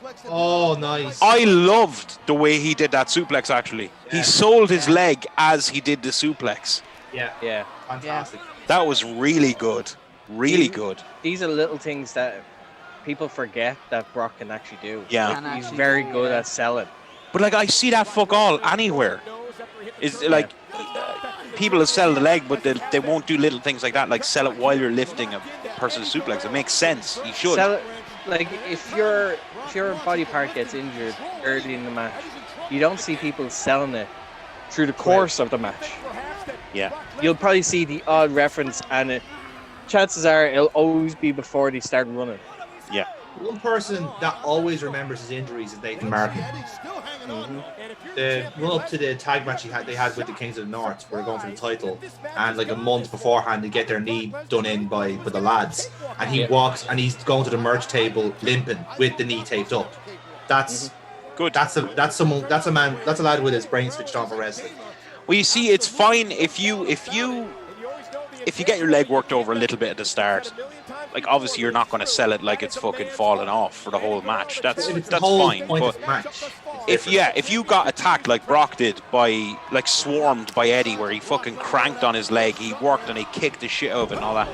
nice. I loved the way he did that suplex. Actually, he sold his leg as he did the suplex. Yeah. Fantastic. That was really good. Really good. These are little things that people forget that Brock can actually do. Yeah. He's very good at selling. But like I see that fuck all anywhere. Is like people will sell the leg, but they won't do little things like that, like sell it while you're lifting a person's suplex. It makes sense. You should. Sell it, like if your body part gets injured early in the match, you don't see people selling it through the course of the match. Yeah. You'll probably see the odd reference, and chances are it'll always be before they start running. Yeah. One person that always remembers his injuries is Nathan Martin. The run up to the tag match they had with the Kings of the North, where they're going for the title, and like a month beforehand they get their knee done in by the lads, and he walks and he's going to the merch table limping with the knee taped up. That's good. That's a lad with his brain switched on for wrestling. Well, you see, it's fine if you get your leg worked over a little bit at the start. Like, obviously, you're not going to sell it like it's fucking falling off for the whole match. That's fine. But if you got attacked like Brock did swarmed by Eddie, where he fucking cranked on his leg, he worked and he kicked the shit out of it and all that,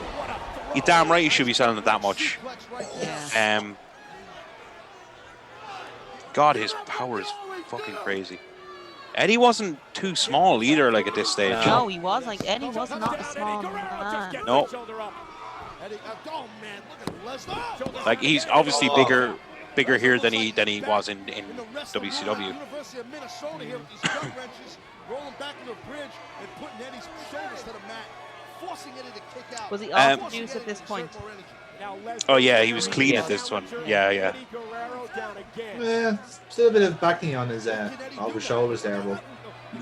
you damn right you should be selling it that much. Yeah. God, his power is fucking crazy. Eddie wasn't too small either, like at this stage. No, he was like Eddie was not a small man. No. Like he's obviously bigger here than he was in WCW. Was he off juice at this point? Oh yeah, he was clean at this one. Yeah. Yeah, still a bit of backing on his over shoulders there, but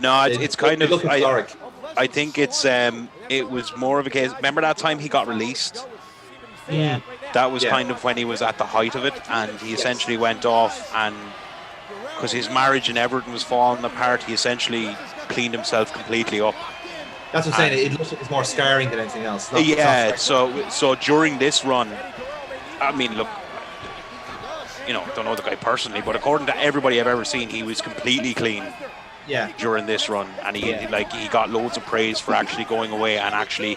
no, it's kind of. historic. I think it was more of a case. Remember that time he got released? Yeah. That was kind of when he was at the height of it, and he essentially went off, and because his marriage and everything was falling apart, he essentially cleaned himself completely up. That's what I'm saying. It looks like it's more scarring than anything else. So during this run, I mean, look, don't know the guy personally, but according to everybody I've ever seen, he was completely clean. Yeah. During this run, and he got loads of praise for actually going away and actually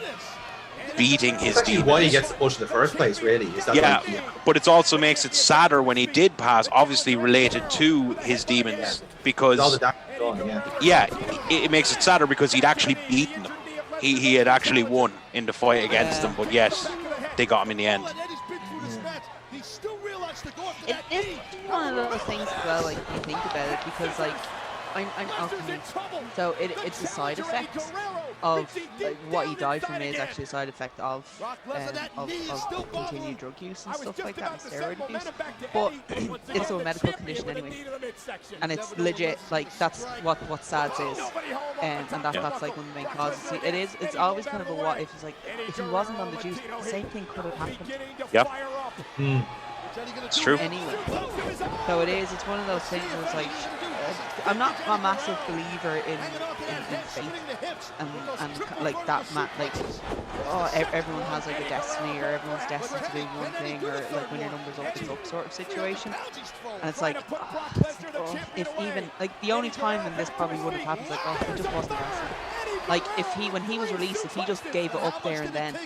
beating his That's actually demons. why he gets the push in the first place, really. Is that But it also makes it sadder when he did pass, obviously related to his demons, because all the damage done, it makes it sadder because he'd actually beaten them. He had actually won in the fight against them, but yes, they got him in the end. It is one of those things as well, like you think about it, because like I'm okay. So it's a side effect of what he died from is actually a side effect of continued drug use and stuff like that, and steroid use. But it's a medical condition anyway, and it's legit. Like that's what SADS is, and that's like one of the main causes. It's always kind of a what if. It's like if he wasn't on the juice, the same thing could have happened. Yep. It's true. Anyway, so it's one of those things where it's like I'm not a massive believer in fate and like that everyone has like a destiny, or everyone's destined to do one thing, or like when your number's up it's up sort of situation. And it's like if even like the only time when this probably would have happened is like he just wasn't wrestling. Like when he was released, if he just gave it up there and then.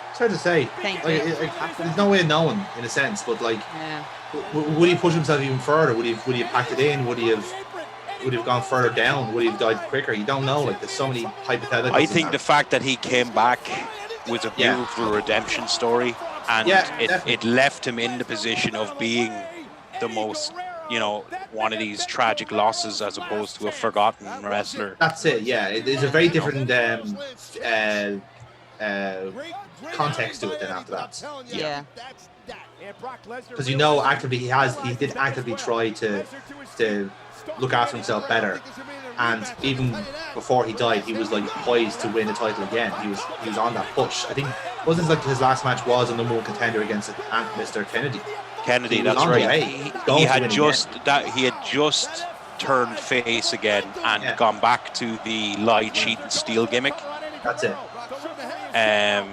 It's hard to say. There's no way of knowing in a sense, but like, would he push himself even further? Would he have packed it in? Would he have gone further down? Would he have died quicker? You don't know. Like, there's so many hypotheticals. I think the fact that he came back was a beautiful redemption story, and it left him in the position of being the most, one of these tragic losses as opposed to a forgotten wrestler. That's it. Yeah, it's a very different context to it than after that. Yeah. Because actively he did actively try to look after himself better, and even before he died, he was like poised to win the title again. He was on that push. I think wasn't like his last match was a number one contender against Mr. Kennedy. That's right. He had just turned face again and gone back to the lie, cheat, and steal gimmick. That's it. And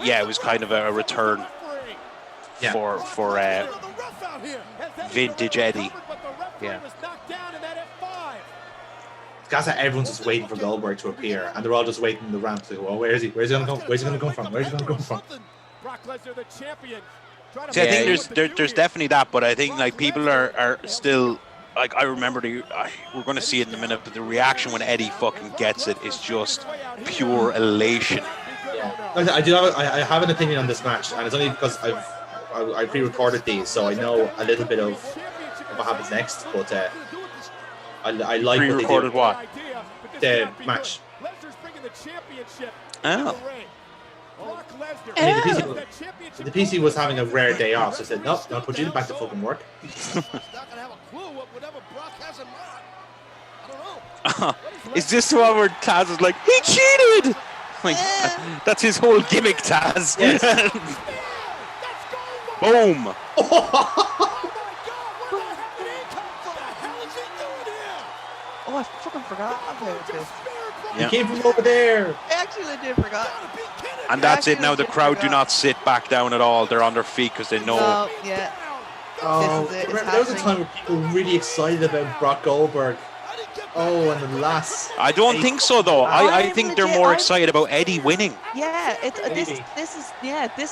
it was kind of a return for vintage Eddie. Yeah. Guys, everyone's just waiting for Goldberg to appear, and they're all just waiting in the ramp to go, "Oh, where is he? Where's he going to come? Where's he going to come from? Where's he going to come from?" Brock Lesnar, the champion, See, I think there's definitely that, but I think like people are still like, I remember we're going to see it in a minute, but the reaction when Eddie fucking gets it is just pure elation. Yeah. I have an opinion on this match, and it's only because I pre-recorded these, so I know a little bit of what happens next. But I like pre-recorded what? The match. Oh. I mean, the PC was having a rare day off, so I said, nope, I'll put you back to fucking work. Is this the one where Taz is like, he cheated? Like, that's his whole gimmick, Taz. Yes. Boom. Oh, I fucking forgot about this. He came from over there. I actually did forgot. And that's it. Now the crowd do not sit back down at all. They're on their feet because they know. No, yeah. Oh, This is it. It's there was a happening. time where people were really excited about Brock Goldberg. Oh, and the last. I don't think so, though. I I'm think they're legit- more I'm- excited about Eddie winning. Yeah, it's Maybe. this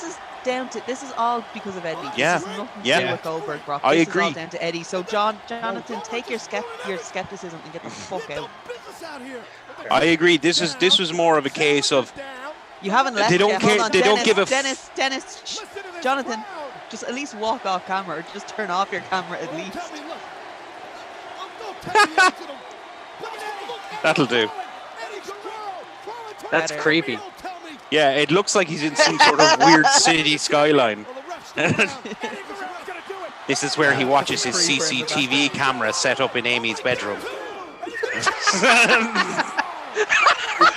is down to this is all because of Eddie. Yeah, This is nothing to yeah. do with Goldberg, Brock. I This agree. is all down to Eddie. So Jonathan, take your skepticism and get the fuck out. I agree. This was more of a case of You haven't left They don't yet. care- Hold on, they don't Dennis, give a Dennis, shh. Jonathan, just at least walk off camera or just turn off your camera at least. that'll do. That's Better. creepy. Yeah, it looks like he's in some sort of weird city skyline. This is where he watches his CCTV camera set up in Amy's bedroom.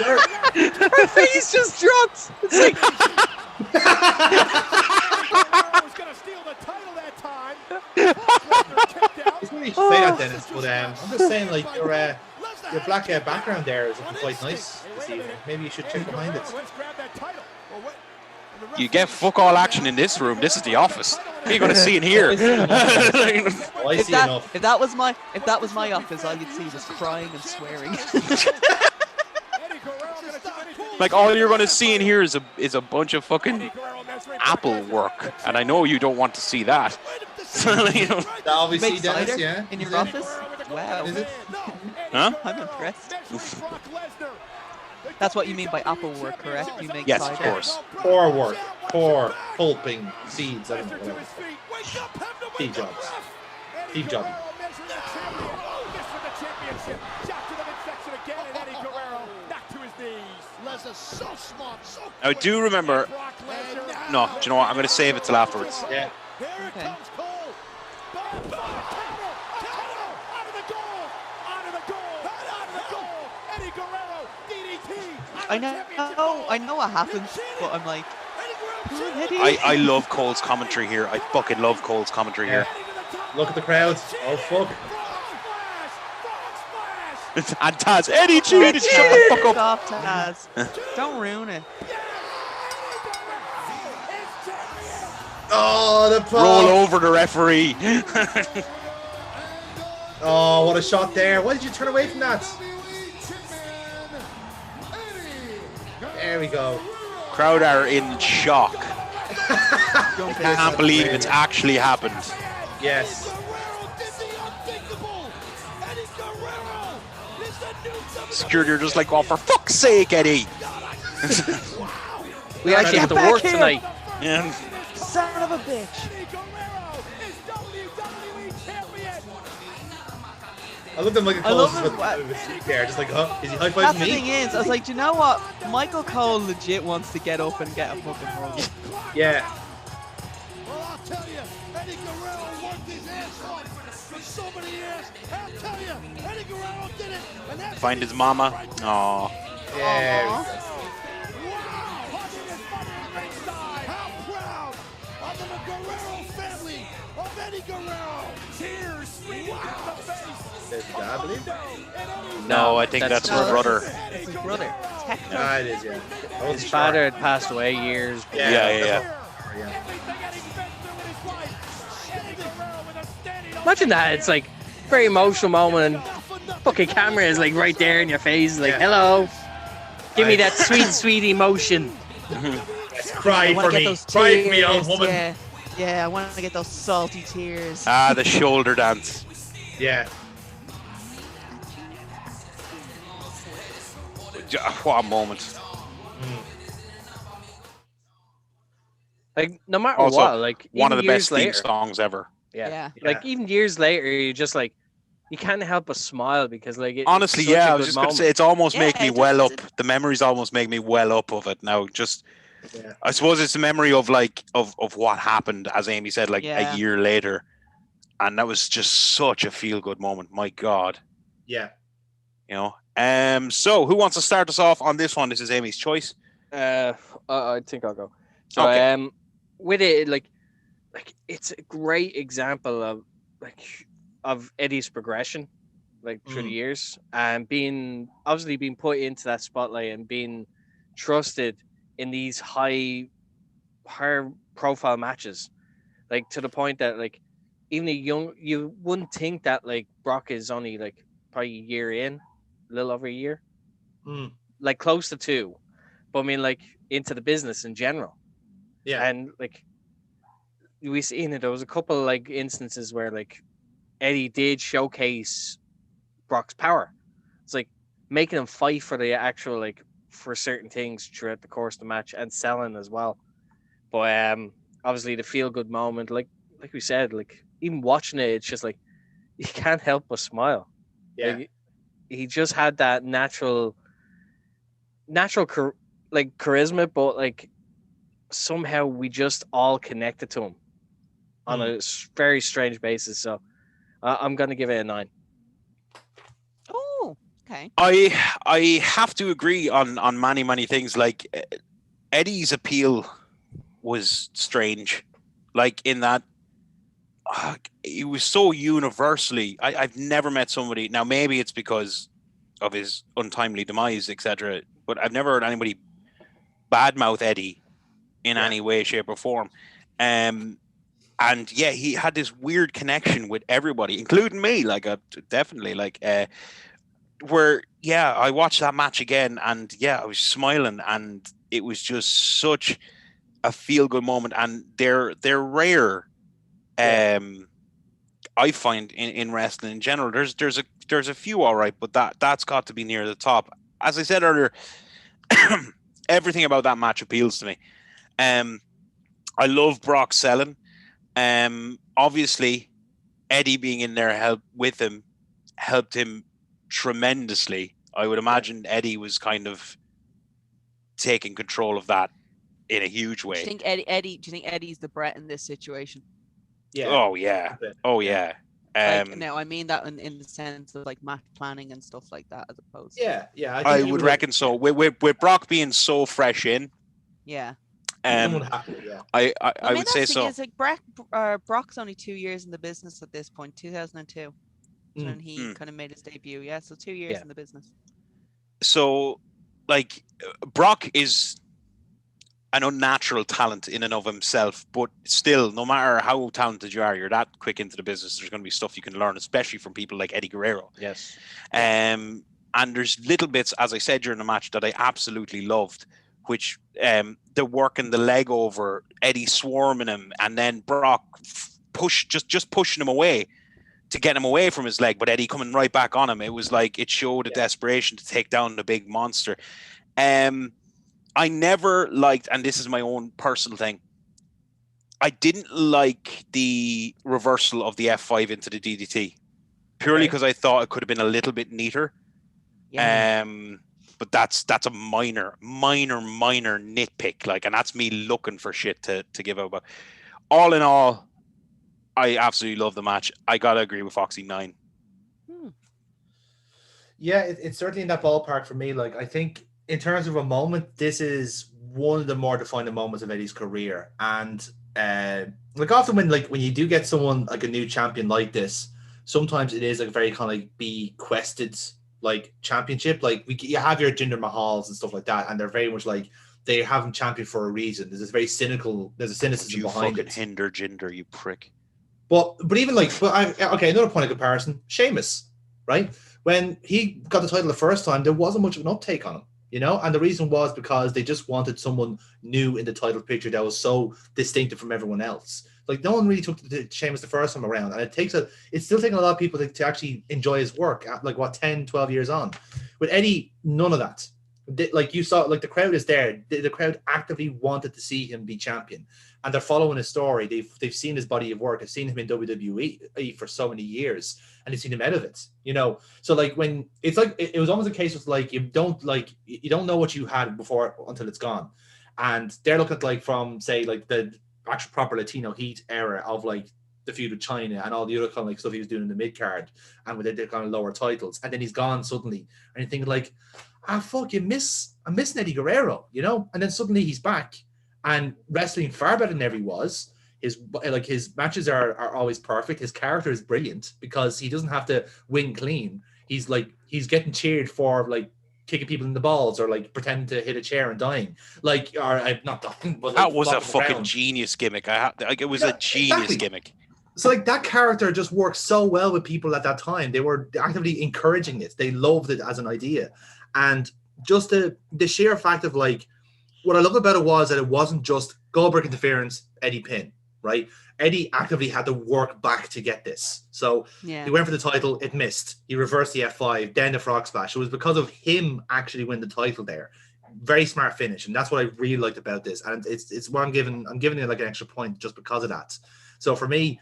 Her face just dropped. It's like, It's funny you should say that, Dennis, but I'm just saying, like, your black background there is looking quite nice this evening. Maybe you should check behind it. You get fuck all action in this room. This is the office. What are you going to see in here? Oh, I If see that, enough. if that was my office, all you'd see was crying and swearing. Like, all you're going to see in here is a bunch of fucking Apple work, and I know you don't want to see that. You know. That obviously, Make Dennis, cider yeah. in Is your it? office? Wow, Is it? Huh? I'm impressed. That's what you mean by apple work, correct? You make Yes, cider. of course. Core work, core pulping seeds. I don't know whatever. Seed jobs. Seed job. I do remember. No, do you know what? I'm going to save it till afterwards. Yeah. Okay. I know what happens, but I'm like, come on, Eddie. I love Cole's commentary here. I fucking love Cole's commentary here. Look at the crowd. Oh fuck. And Taz, Eddie cheated! Shut the fuck up! Stop, Taz. Don't ruin it. Oh, the pop. Roll over the referee. Oh, what a shot there. Why did you turn away from that? There we go. Crowd are in shock. Don't Can't believe it's actually happened. Yes. Security are just like, oh, for fuck's sake, Eddie. we actually have to back work here. tonight. Yeah. Son of a bitch. I looked at Michael I Cole love just it. with his seat there, just like, oh, is he high That's fiving the thing me? is, I was like, do you know what? Michael Cole legit wants to get up and get a fucking roll. Yeah. Well, I'll tell you, Eddie Guerrero worked his ass off for so many years. I'll tell you, Eddie Guerrero did it. And that's Find his mama. Aw. Yeah. wow. Hugging his mother at ringside. How proud of the Guerrero family of Eddie Guerrero. Tears streaming down the face. There's the dad, I believe. No, I think that's her brother. It's his brother. Techno. Ah, it is, yeah. I wasn't His sure. father had passed away years. Yeah. Yeah. Imagine that. It's like very emotional moment, and fucking camera is like right there in your face. Like, Yeah. hello, give me that sweet, sweet emotion. Yes, cry I wanna for get me. those Cry for me, tears, young woman. Yeah. Yeah, I want to get those salty tears. Ah, the shoulder dance. Yeah. What a moment. Like no matter Also, what, like one of even the years best theme later, songs ever. Yeah. like even years later, you just like you can't help but smile because like Honestly, it's such yeah, a I was good just going to say, moment. it's almost Yeah, make me it well does. up. The memories almost make me well up of it now. Just, Yeah. I suppose it's a memory of like of what happened, as Amy said, like a Yeah. year later, and that was just such a feel good moment. My God, Yeah. you know. So who wants to start us off on this one? This is Amy's choice. I think I'll go. So Okay. with it, like it's a great example of like of Eddie's progression, like through the years, and being obviously being put into that spotlight and being trusted in these high profile matches, like to the point that like even a young you wouldn't think that like Brock is only like probably a year in, a little over a year, Mm. like close to two, but I mean like into the business in general, Yeah. and like we seen it. There was a couple like instances where like Eddie did showcase Brock's power. It's like making him fight for the actual like for certain things throughout the course of the match and selling as well. But obviously the feel good moment, like we said, like even watching it, it's just like you can't help but smile. Yeah. Like he just had that like charisma, but like somehow we just all connected to him on a very strange basis. So I'm gonna give it a 9. Oh, okay. I have to agree on many things. Like Eddie's appeal was strange, like in that he was so universally. I've never met somebody. Now maybe it's because of his untimely demise, etc. But I've never heard anybody badmouth Eddie in any way, shape, or form. And yeah, he had this weird connection with everybody, including me. Like, definitely, like, where I watched that match again, and I was smiling, and it was just such a feel good moment. And they're rare. I find in wrestling in general, there's a few all right, but that's got to be near the top. As I said earlier, everything about that match appeals to me. I love Brock selling. Obviously, Eddie being in there helped him tremendously. I would imagine Eddie was kind of taking control of that in a huge way. Do you think Eddie's the Brett in this situation? Yeah. Oh yeah. Oh yeah. Like, no, I mean that in the sense of like match planning and stuff like that, as opposed. Yeah. I would reckon so. With Brock being so fresh in. Yeah. I mean, would say so. Is like Brock's only 2 years in the business at this point. 2002 is when he kind of made his debut. Yeah, so 2 years in the business. So, like, Brock is an unnatural talent in and of himself, but still, no matter how talented you are, you're that quick into the business, there's going to be stuff you can learn, especially from people like Eddie Guerrero. Yes. And there's little bits, as I said during the match, that I absolutely loved, which the working the leg over, Eddie swarming him, and then Brock just pushing him away to get him away from his leg, but Eddie coming right back on him. It was like it showed a desperation to take down the big monster. I never liked, and this is my own personal thing, I didn't like the reversal of the F5 into the DDT, purely because I thought it could have been a little bit neater. Yeah. But that's a minor nitpick, like, and that's me looking for shit to give out. But all in all, I absolutely love the match. I gotta agree with Foxy 9. Yeah, it's certainly in that ballpark for me. Like, I think in terms of a moment, this is one of the more defining moments of Eddie's career. And like often when you do get someone like a new champion like this, sometimes it is like very kind of like bequested like championship. Like you have your Jinder Mahals and stuff like that, and they're very much like they have him champion for a reason. There's a cynicism behind it. Hinder Jinder, you prick. But even like, another point of comparison, Sheamus, right? When he got the title the first time, there wasn't much of an uptake on him, and the reason was because they just wanted someone new in the title picture that was so distinctive from everyone else. Like no one really took the Sheamus the first time around, and it's still taking a lot of people to actually enjoy his work at like what 10, 12 years on. With Eddie, none of that. Like you saw, like the crowd is there. The crowd actively wanted to see him be champion, and they're following his story. They've seen his body of work. They've seen him in WWE for so many years, and they've seen him out of it. You know, so like when it's like it was almost a case of like you don't know what you had before until it's gone, and they're looking at like from say like the actual proper Latino Heat era of like the feud with China and all the other kind of like stuff he was doing in the mid card and with the kind of lower titles, and then he's gone suddenly, and you think like, fuck, I'm missing Eddie Guerrero, you know, and then suddenly he's back and wrestling far better than ever he was. His matches are always perfect. His character is brilliant because he doesn't have to win clean. He's getting cheered for like kicking people in the balls or like pretending to hit a chair and dying. Like, or I'm not dying, but that like, was a fucking genius gimmick. It was a genius gimmick. So like that character just worked so well with people at that time. They were actively encouraging it. They loved it as an idea. And just the sheer fact of like, what I love about it was that it wasn't just Goldberg interference, Eddie pin, right? Eddie actively had to work back to get this. So he went for the title, it missed. He reversed the F5, then the frog splash. It was because of him actually winning the title there. Very smart finish, and that's what I really liked about this. And it's what I'm giving it like an extra point just because of that. So for me,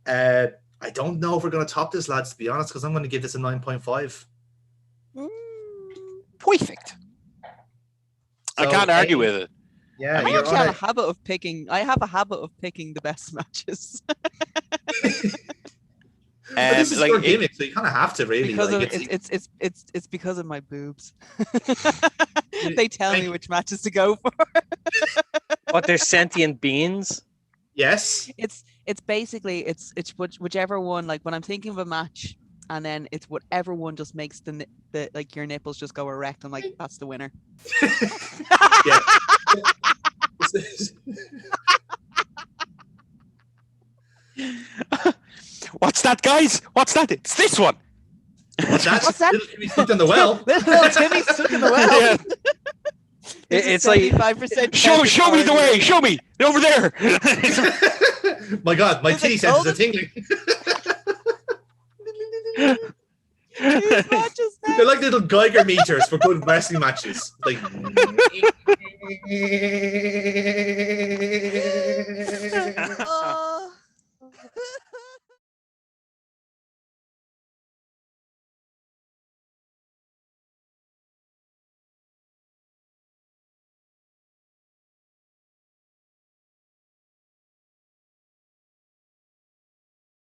I don't know if we're going to top this, lads, to be honest, because I'm going to give this a 9.5. Perfect. I can't argue with it. Yeah, I actually have a habit of picking. I have a habit of picking the best matches. This is your gimmick, so you kind of have to really. Because like, it's because of my boobs. They tell me which matches to go for. What, they're sentient beings? Yes. It's basically it's whichever one. Like when I'm thinking of a match, and then it's whatever one just makes the like your nipples just go erect. I'm like, that's the winner. Yeah. What's that, guys? What's that? It's this one. What's that? Little Timmy stuck in the well. Little Timmy stuck in the well. Yeah. It's like 75%. Show me the way. Show me over there. My God, my titty senses are tingling. They're like little Geiger meters for good wrestling matches. Like,